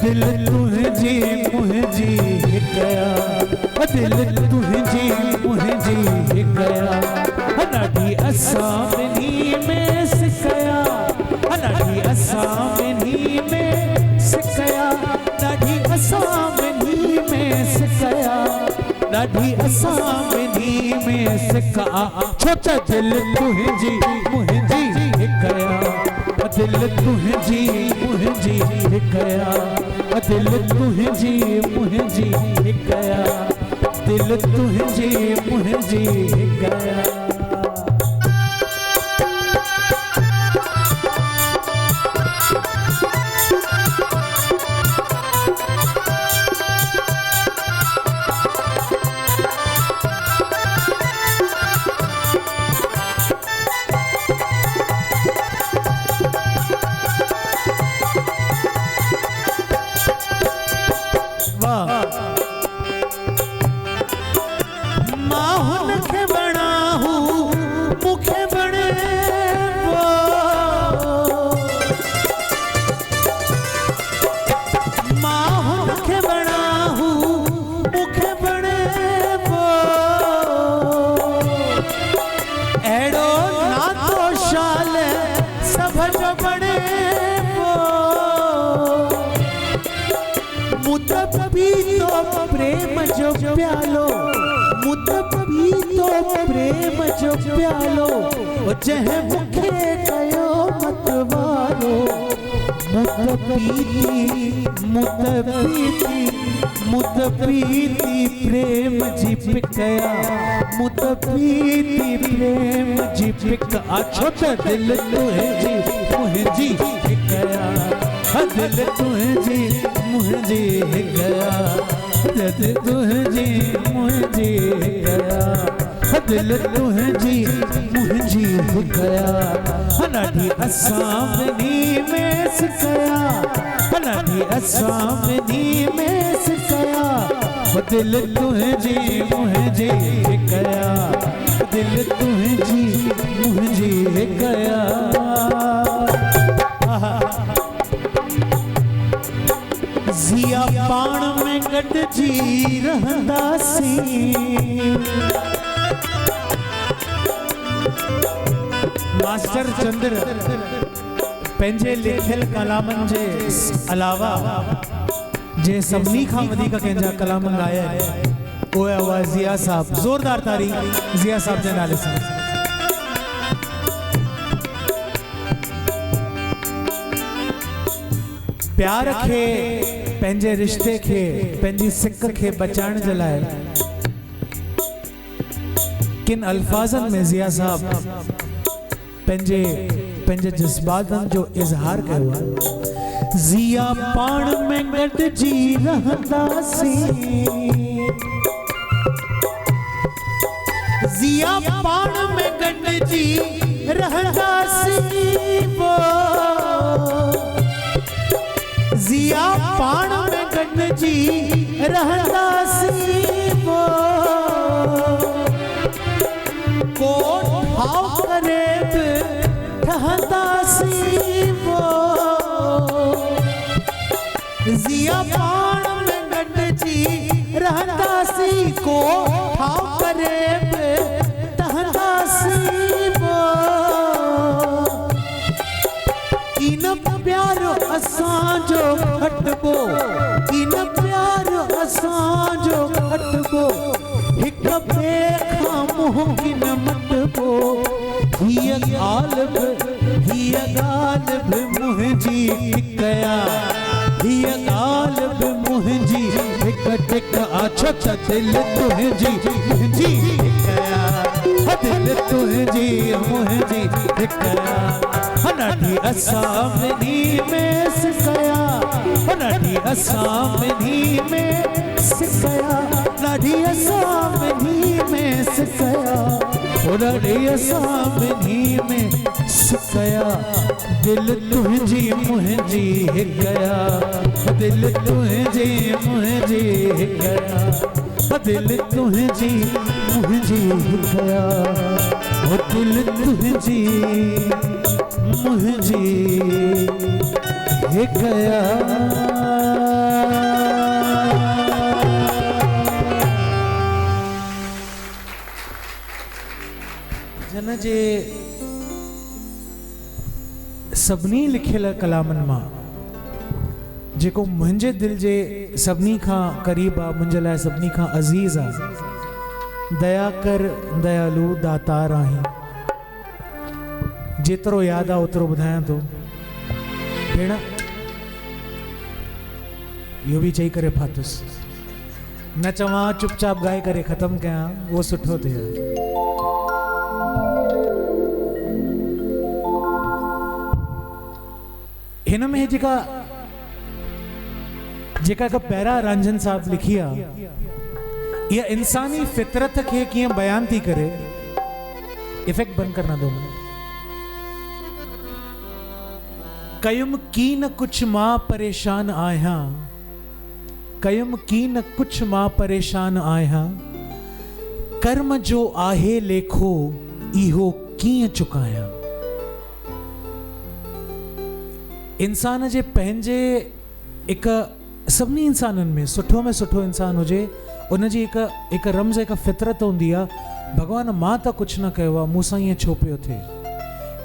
दिल तुंहिंजी मुंहिंजी हिकया, दिल तुंहिंजी मुंहिंजी हिकया। ॾाढी असां ॿिन्ही में सिकया, ॾाढी असां ॿिन्ही में सिकया, ॾाढी असां ॿिन्ही में सिकया, ॾाढी असां ॿिन्ही में सिका। छो त दिल तुंहिंजी मुंहिंजी हिकया, दिल तुंहिंजी मुंहिंजी हिकया, दिल तुंहिंजी मुंहिंजी हिकया, दिल तुंहिंजी मुंहिंजी हिकया। प्रेम जो प्यालो, मुद पीतो प्रेम जो प्यालो, जंहिं मूंखे कयो मतवारो। मुद पीती प्रेम जी पिकया, मुद पीती प्रेम जी पिका। छो त दिल तुंहिंजी मुंहिंजी हिकया, दिल तुंहिंजी मुंहिंजी हिकया, दिल तुंहिंजी मुंहिंजी हिकया, दिल तुंहिंजी मुंहिंजी हिकया। ॾाढी असां ॿिन्ही में सिकया, ॾाढी असां ॿिन्ही में सिकया, दिल तुंहिंजी मुंहिंजी हिकया, दिल तुंहिंजी मुंहिंजी हिकया। ज़िया पाण में गॾिजी रहंदासीं, मास्टर चंद्र पंहिंजे लिखियल कलामनि जे अलावा जे सभिनी खां वधीक कंहिंजा कलाम ॻाया उहे हुआ ज़िया साहब। ज़ोरदार तारीफ़ ज़िया साहब जे नाले सां। प्यार खे पंहिंजे रिश्ते खे पंहिंजी सिक खे बचाइण जे लाइ किन अल्फाज़नि में ज़िया साहब पंहिंजे जज़्बातनि जो इज़हार कयो आहे। ज़िया पाण में गॾिजी रहंदासीं, ज़िया पाण में गॾिजी रहंदासीं, ज़िया पाण में गॾिजी रहंदासीं, को ठाव करे बि ठहंदासीं, ज़िया पाण में गॾिजी रहंदासीं, को ठाव करे बि ठहंदासीं, इन प्यारो असांजो खटबो, इन प्यारो असांजो खटबो, हिक ॿिए खां मुमकिन मटबो, हीअ ॻाल्हि बि मुंहिंजी हिकया, हीअ ॻाल्हि बि मुंहिंजी हिक टिक आछो त दिल तुंहिंजी मुंहिंजी हिकया, दिल तुंहिंजी मुंहिंजी हिकया, नंढी असां ॿिन्ही में सिकया, नंढी असां ॿिन्ही में सिकया, नंढी असां ॿिन्ही में सिकया, नंढी असां ॿिन्ही में सिकया, दिल तुंहिंजी मुंहिंजी हिकया, दिल तुंहिंजी मुंहिंजी हिकया, दिल तुंहिंजी मुंहिंजी हिकया, दिल तुंहिंजी मुंहिंजी हिकया। जन जे सभिनी लिखियल कलामनि मां जेको मुंहिंजे दिल जे सभिनी खां क़रीब आहे, मुंहिंजे लाइ सभिनी खां अज़ीज़ आहे, दया कर दयालु दातार आहीं, जेतिरो यादि आहे ओतिरो ॿुधायां थो। भेण इहो बि चई करे फाथुसि, न चवां चुपचाप ॻाए करे ख़तमु कयां, उहो सुठो थिए। हिन में जेका हिकु पहिरां रंजन साहब लिखी आहे, इहा इंसानी फितरत खे कीअं बयान थी करे। इफेक्ट बंद करना 2 मिनट। कयुम की न कुछ मां परेशान आहियां, कयुम की न कुछ मां परेशान आहियां, कर्म जो आहे लेखो इहो कीअं चुकायां। इंसान जे पंहिंजे हिकु सभिनी इंसाननि में सुठो इंसान हुजे, उनजी हिकु रम्ज़ हिकु फितरत हूंदी आहे, भॻवान मां त कुझु न कयो आहे, मूंसां ईअं छो पियो थिए।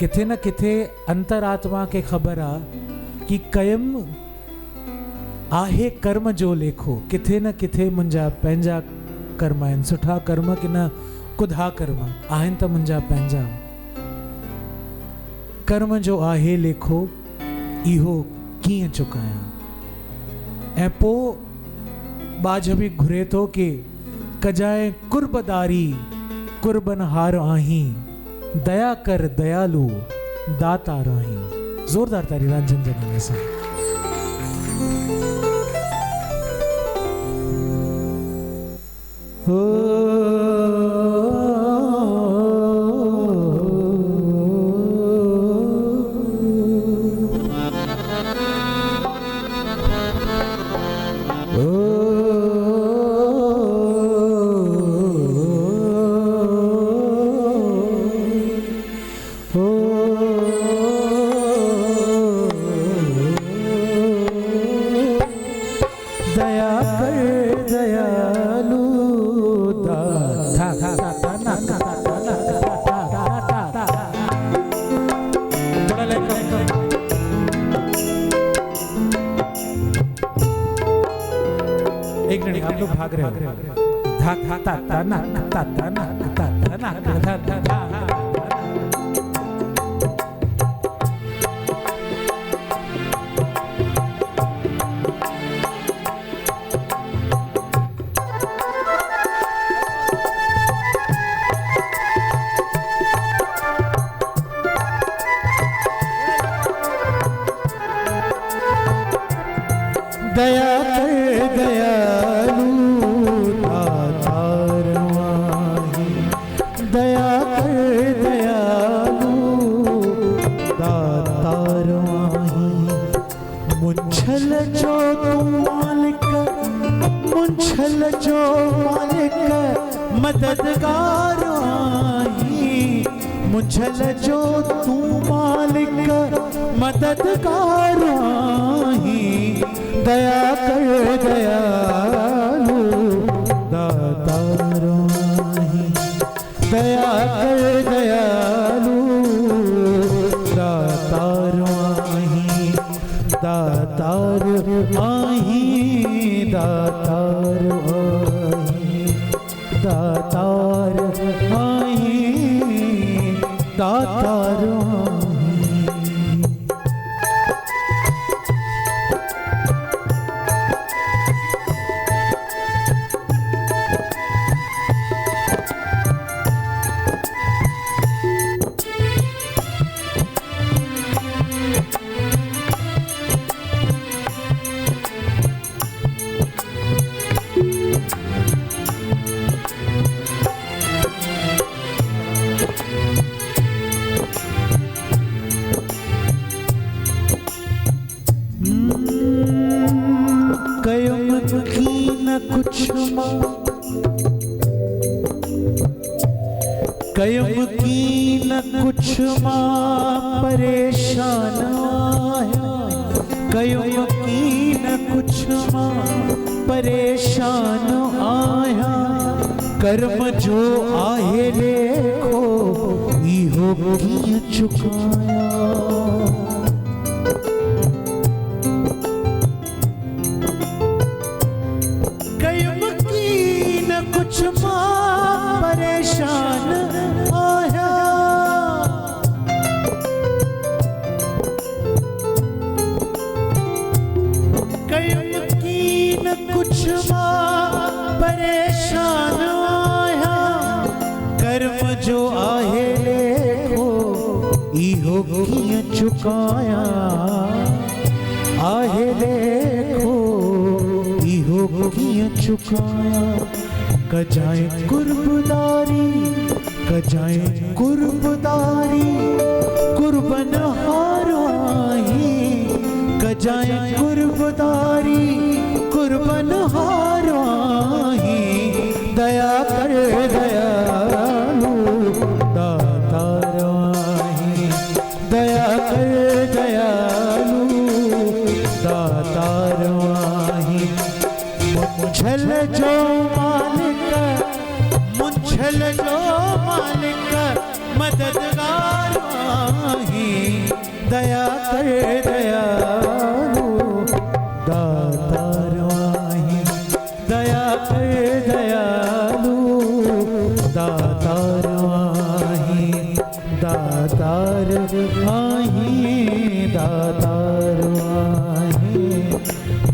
किथे न किथे अंतरात्मा खे ख़बर आहे कि कयम आहे कर्म जो लेखो, किथे न किथे मुंहिंजा पंहिंजा कर्म आहिनि, सुठा कर्म कि न कुधा कर्म आहिनि त मुंहिंजा पंहिंजा। कर्म जो आहे लेखो इहो कीअं चुकायां। ऐं पोइ बाज बि घुरे थो कि कजाए कुर्बदारी कुर्बन हार आहीं, दया कर दयालु दातार आहीं। जोरदार तारी रंजन जे नाले सां। दया कर दयालु दातार माही, दया कर दयालु दातार माही। मुंछल जो तू मालिक, मुंछल जो मालिक मददगार आई, मुंछल जो तू मालिक मददगार आई। दया कर दयालु दातार आई, दया कर दयालु दातार आई, दातार आई, दातार आई, दातार आई, दातार आई। कयम की न कुछ मां, कयम की न कुछ मां परेशान आया, कयम की न कुछ मां परेशान आया। कर्म जो आहे लेखो इहो कीअं चुकाया। कुछ मां परेशान आया, कयम की न कुछ मां परेशान आया। कर्म जो आहे लेखो इहो कीअं चुकाया, आहे लेखो इहो कीअं चुकाया। कजाए कुर्बदारी, कजाए कुर्बदारी कुर्बन हारो आई, कजाए कुर्बदारी कुर्बन हारो आई। दया कर दयालु दातार आई, दया कर दयालु दातार आई। मुंछल जो मालिक, मुंछल जो मालिक मददगार आई। दया कर दयालु दातार आई, दया कर दयालु दातार आई, दातार आई, दातार आई,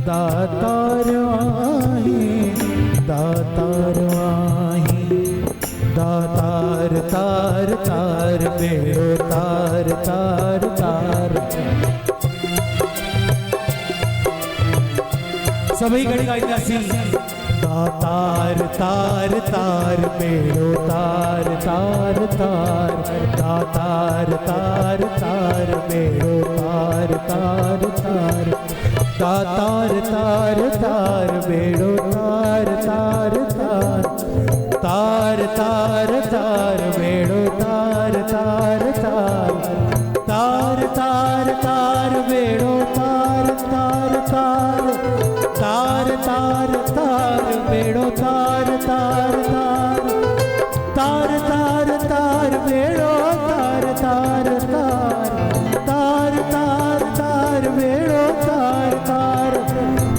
दातार आई, दातार आई। दातार तार तार बेड़ो तार तार तार। सभी घड़ी गाइदासी। दातार तार तार बेड़ो तार तार तार, दातार तार तार बेड़ो तार तार तार, दातार तार तार बेड़ो तार तार तार, तार तार तार बेड़ो तार तार तार, तार तार तार बेड़ो तार तार तार, तार तार तार बेड़ो तार तार तार, तार तार तार बेड़ो तार तार तार, तार तार तार बेड़ो तार तार।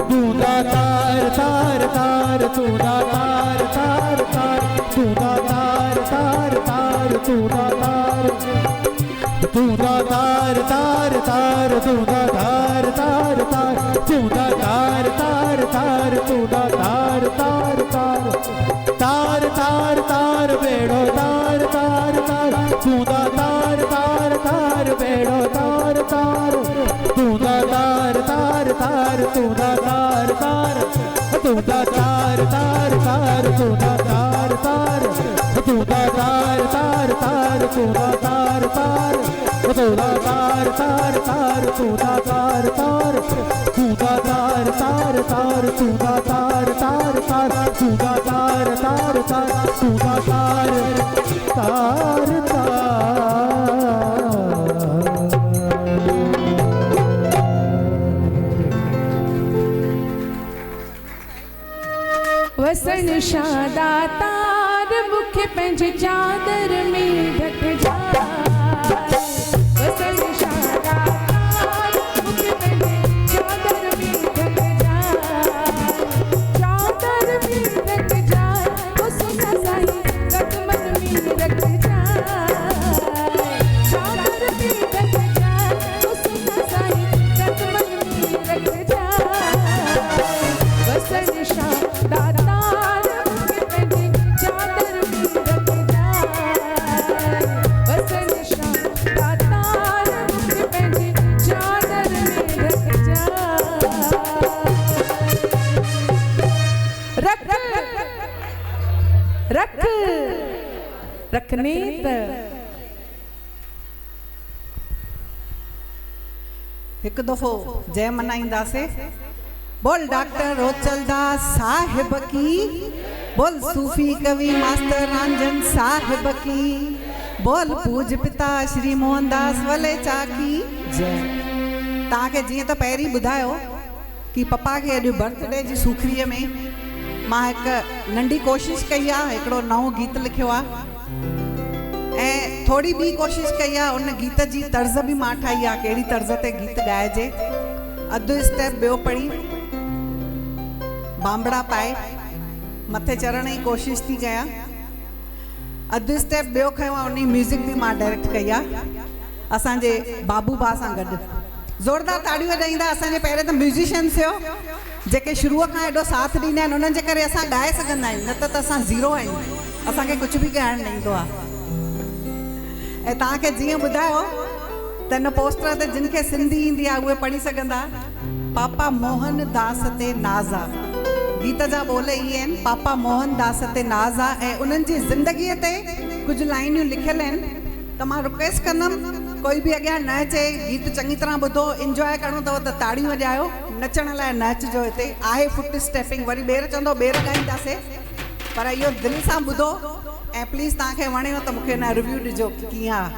तू दातार तार तार, तू दातार तार तार, तू दातार तार तार, तू दातार, तू दातार तार तार, तू दातार तार तार, तू दातार तार तार, तू दातार तार तार, तार तार तार बेड़ो तार तार तार, तू दातार तार तार बेड़ो तार तार, तू दातार तार तार तू दा तार तार तू दा तार तार तार तू दा तार तार तू दा तार तार तार तू दा तार तार तू दा तार तार तार तू दा तार तार तू दा तार तार तार तू दा तार तार तार तू दा तार तार तार तू दा तार तार तार। वसन शादा तार मुखे पंहिंजे चादर में ढक जा वसन शादा तार मुखे पंहिंजे चादर में ढक जा चादर में ढक जा वो सुना साई रकमन में रख जा चादर में ढक जा वो सुना साई रकमन में रख जा वसन शादा रखने एक दफ़ो जय मनाईंदासीं। बोल डॉक्टर रोचलदास साहिब की, बोल सूफी कवि मास्टर रंजन साहिब की, बोल पूज पिता श्री मोहनदास वलेचा की जय। तव्हांखे जीअं त पहिरीं ॿुधायो कि पप्पा खे अॼु बर्थडे जी सूखड़ीअ में मां हिकु नंढी कोशिशि कई आहे, हिकिड़ो नओं गीत लिखियो आहे ऐं थोड़ी ॿी कोशिशि कई आहे। उन गीत जी तर्ज़ बि मां ठाही आहे, कहिड़ी तर्ज़ ते गीत ॻाइजे। अधु स्टेप ॿियो पढ़ी बांबड़ा पाए मथे चढ़ण जी कोशिशि थी कयां। अधु स्टेप ॿियो खयो आहे, उन म्यूज़िक बि मां डायरेक्ट कई आहे असांजे बाबू भा सां गॾु। ज़ोरदार ताड़ियूं वॼाईंदा। असांजे पहिरें त म्यूज़िशियन्स हुयो जेके शुरूअ खां एॾो साथ ॾींदा आहिनि, उन्हनि जे करे असां ॻाए सघंदा आहियूं, न त असां ज़ीरो आहियूं, असांखे कुझु बि ॻाइणु न ईंदो आहे। ऐं तव्हांखे जीअं ॿुधायो त हिन पोस्टर ते जिन खे सिंधी ईंदी आहे उहे पढ़ी सघंदा। पापा मोहन दास ते नाज़ आहे, गीत जा ॿोल इहे आहिनि, पापा मोहन दास ते नाज़ आहे। ऐं उन्हनि जी ज़िंदगीअ ते कुझु लाइनियूं लिखियल आहिनि, त मां रिक्वेस्ट कंदमि कोई बि अॻियां न अचे, गीत चङी तरह ॿुधो, इंजॉय करिणो अथव त ताड़ियूं वॼायो, नचण लाइ नचजो। हिते आहे फुट स्टेपिंग, वरी ॿेर चवंदो ॿेर ॻाईंदासीं, पर इहो दिलि सां ॿुधो ऐं प्लीज़ तव्हांखे वणेव त मूंखे हिन रिव्यू ॾिजो कि कीअं आहे।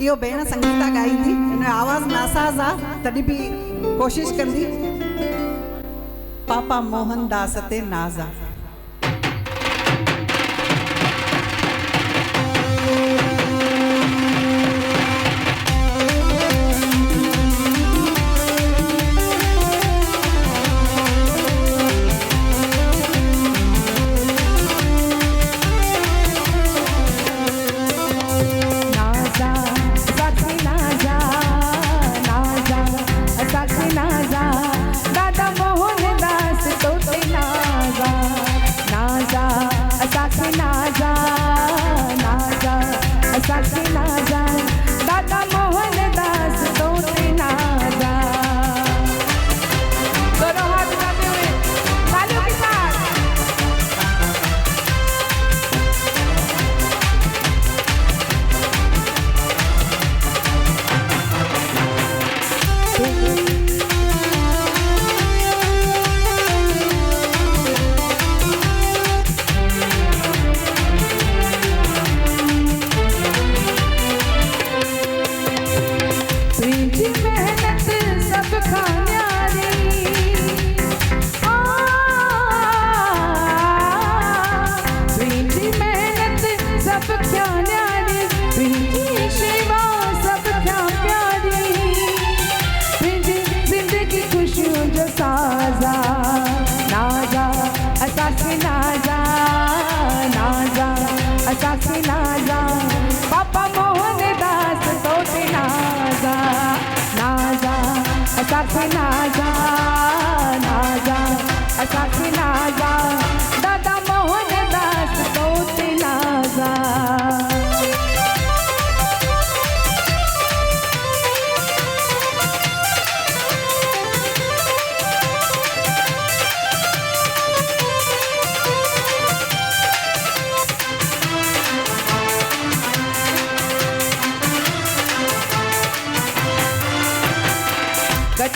इहो भेण संगीता ॻाईंदी, हिन जो आवाज़ु नासाज़ आहे तॾहिं बि कोशिशि कंदी। पापा मोहन दास ते नाज़ आहे। दादा मोहन दास तो नाज़ा।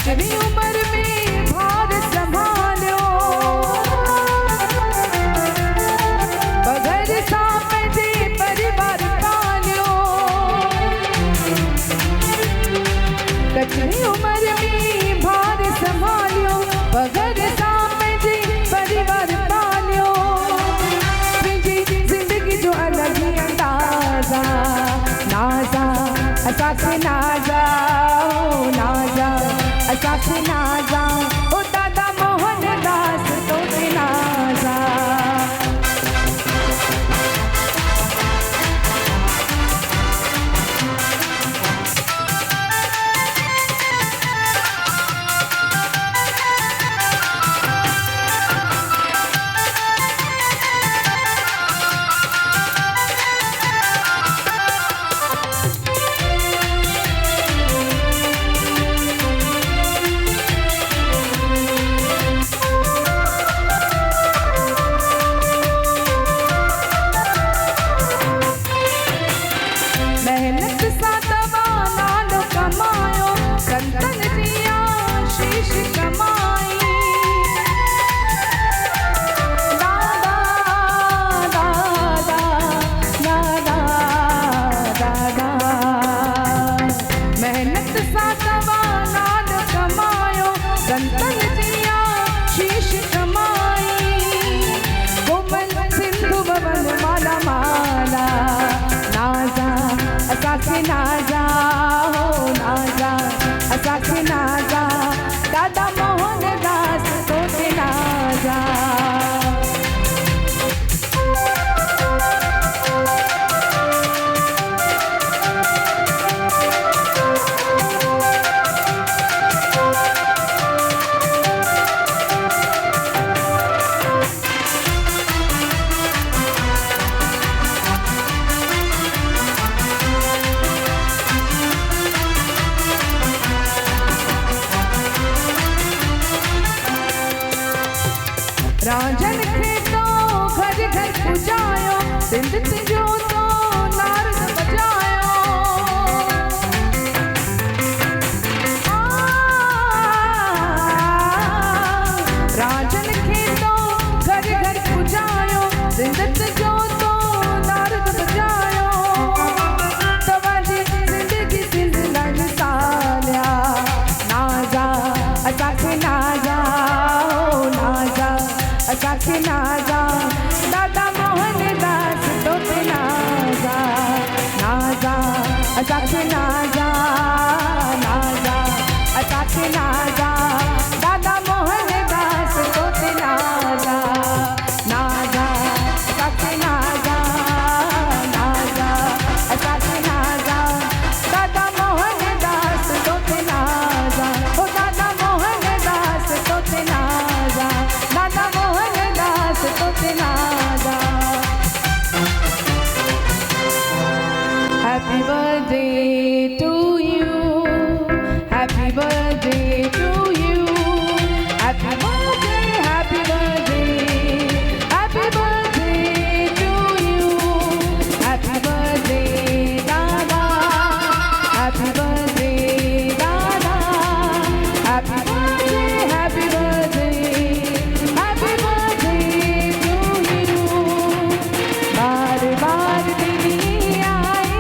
कचरी उम्र में भार संभालो बगैर साप जे परिवार पालियो कचरी उम्र में भार संभालियो बगैर साप जे परिवार पालियो तुझी जिंदगी जो अलग ही अंदाजा नाजा असाखे नाजा ओ नाजा असाखे नाजा ओ दादा मोहन दास तोखे नाजा मेहनत सा दवा नालो कमायो संतन जिया शीश कमाई दादा दादा दादा दादा मेहनत सा दवा नालो कमायो संतन जिया शीश कमाई कोमल सिंधु भवन माला माला नाजा असाखे नाजा हो नाजा असाखे नाजा दादा मोहन दास तोखे नाजा राजन खे तो घर घर पुजायो सिंध तिजो तो नारद बजायो राजन खे तो घर घर पुजायो सिंध तिजो तो नारद बजायो तवाजी जिंदगी सिंध लन सालिया नाजा असाखे नाजा ओ नाजा असाखे नाजा दादा मोहन दास तोखे नाजा नाजा असाखे नाजा नाजा असाखे नाजा दादा मोहन दास तोखे नाजा नाजा असाखे नाजा नाजा असाखे नाजा दादा मोहन दास तोखे नाजा ओ दादा मोहन दास तोखे नाजा दादा मोहन दास तोखे नाजा Happy birthday to you Happy birthday to you Happy birthday Happy birthday Happy birthday to you Happy birthday dada Happy birthday dada Happy birthday Happy birthday Happy birthday to you बार बार दिली आए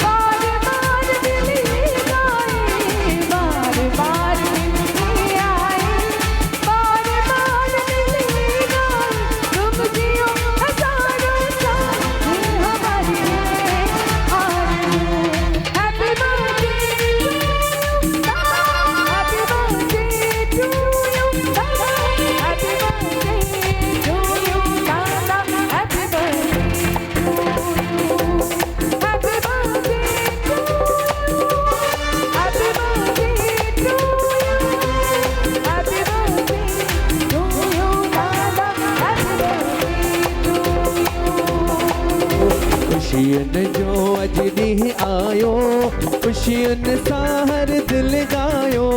बार बार दिली गाए बार बार दिली आए बार बार दिली गाए तुम जियो हजारों साल ये हमारी आरज़ू happy birthday to you happy birthday to you happy birthday to you दादा happy birthday Happy birthday to you. Happy birthday to you. Happy birthday to you, Dada. Happy birthday to you. खुशियन जो अज ॾींहुं आयो खुशियन सां हर दिल गायो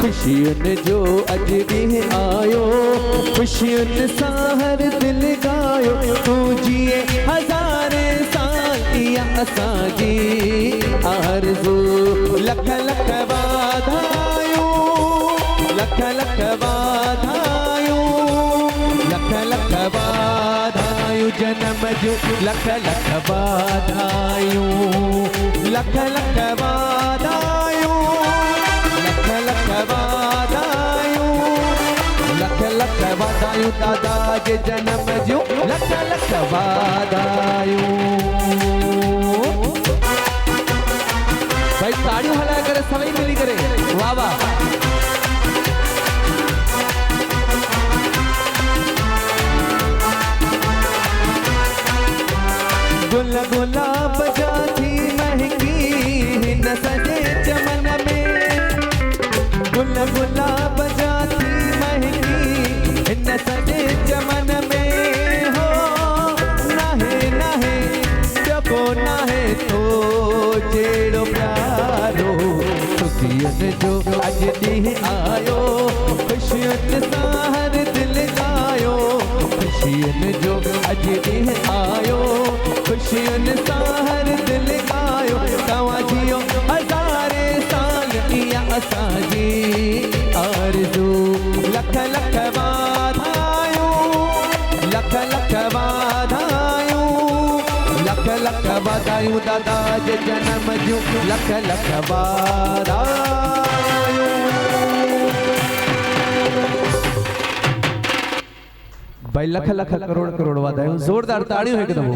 खुशियन जो अज ॾींहुं आयो खुशियन सां हर दिल गायो तू जिए हज़ारे साल इहा असांजी आरज़ू लख लख वाधायूं लख वाधायूं लख लख वाधायूं जन्म जो लख लख वाधायूं लख लख वाधायूं लख लख वाधायूं लख लख वाधायूं दादा जे जन्म जो लख लख वाधायूं। भाई ताड़ियों हलाए करे सभई मिली करे वाह वाह। गुल गुलाब जाती महकी हिन सजे चमन में गुल गुलाब जाती महकी हिन सजे चमन में हो नाहे नाहे जको नाहे तो जेड़ो प्यारो सुखियन जो अज ॾींहुं आयो खुशियुनि सां हर दिल गायो खुशियुनि जो अज ॾींहुं आयो खुशियुनि सां हर दिल गायो तव्हां जियो हज़ारे साल इहा असांजी आरज़ू लख लख वाधायूं लख लख वाधायूं लख लख वाधायूं दादा जे जन्म जूं लख लख वाधायूं। भाई लख लख करोड़ करोड़ वाधायूं जोरदार ताड़ियों हिकु दफ़ो।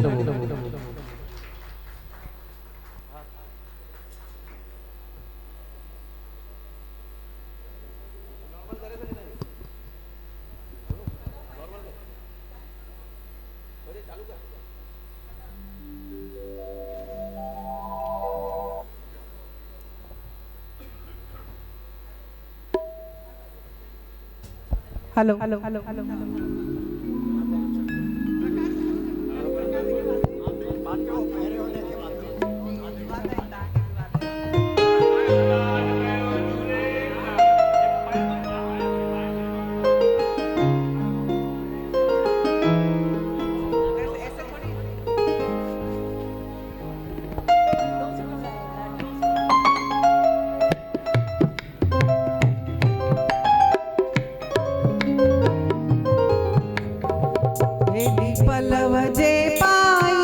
हेलो हेलो हेलो हेलो पलव जे पाई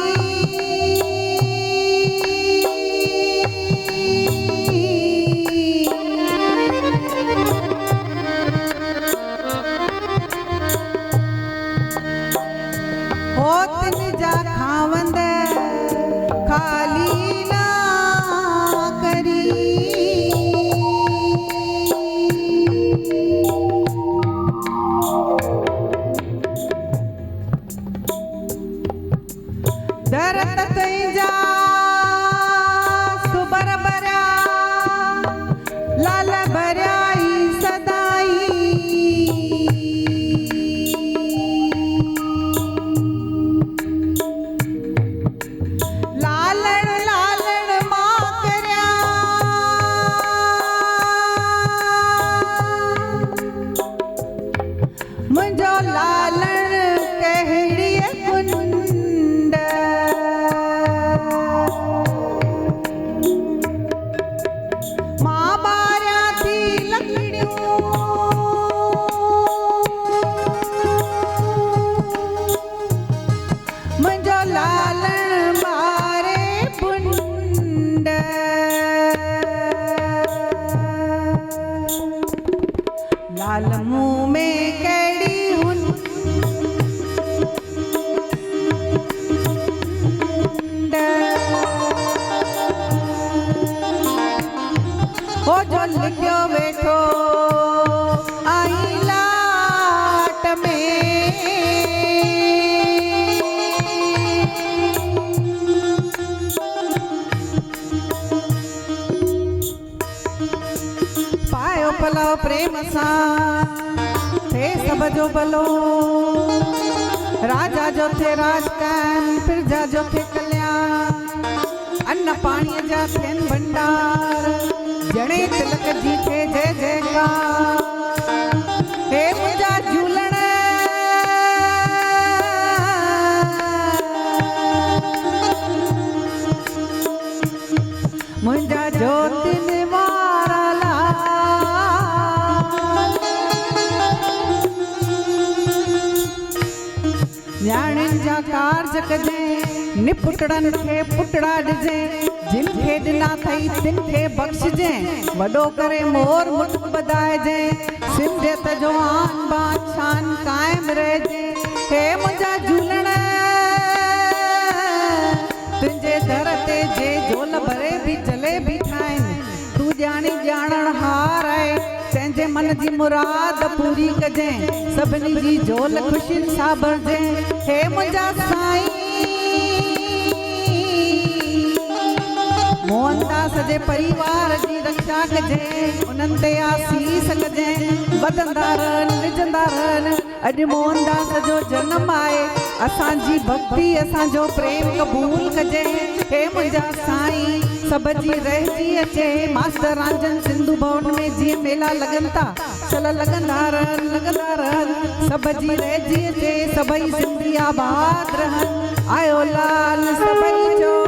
होत जा खावंद खाली ना करी दरत तैजा सुबर बरा लाल बराई सदाई लालण लालण मां करया मुंजो लालण कहड़ी कुंड मां बारिया थी लकड़ियों मुंजो लालण मारे पुंड लाल मुंह में कड़ी हुंड ओ जो लिखियो वेठो आई लाट में पायो पलो प्रेम सां थे सब जो भलो राजा जो थे राजकान प्रजा जो थे कल्याण अन्न पाणी जा थियनि भंडार जणे तिलक जी थे जय जयकार हे मुंहिंजा झूलण मुंहिंजा ज्योतिन वारा लाल न्याणियुनि जा कारज कजांइ निपुटड़नि खे पुटड़ा ॾिजांइ जिन खे ॾिना अथई तिन खे बख़्शिजांइ वॾो करे मोर मुठ ॿधाइजांइ सिंधियत जो आन बान शान क़ाइम रहिजांइ हे मुंहिंजा झूलण तुंहिंजे दर ते जे झोल भरे बि चले बि ठाहिनि तूं ॼाणी ॼाणण हार आहे तंहिंजे मन जी मुराद पूरी कजांइ सभिनी जी झोल ख़ुशियुनि सां भरजांइ हे मुंहिंजा साईं मोहनदास जे परिवार जी रक्षा कजांइ उन्हनि ते आसीस कजांइ वधंदा रहनि विझंदा रहनि अॼु मोहनदास जो जनम आहे असांजी भक्ति असांजो प्रेम क़बूल कजांइ हे मुंहिंजा साईं सभ जी रहिजी अचे मास्टर रांजन सिंधु भवन में जीअं मेला लॻनि था चल लॻंदा रहनि सभ जी रहिजी अचे सभई सिंधी आबाद रहनि आयो लाल सभई चो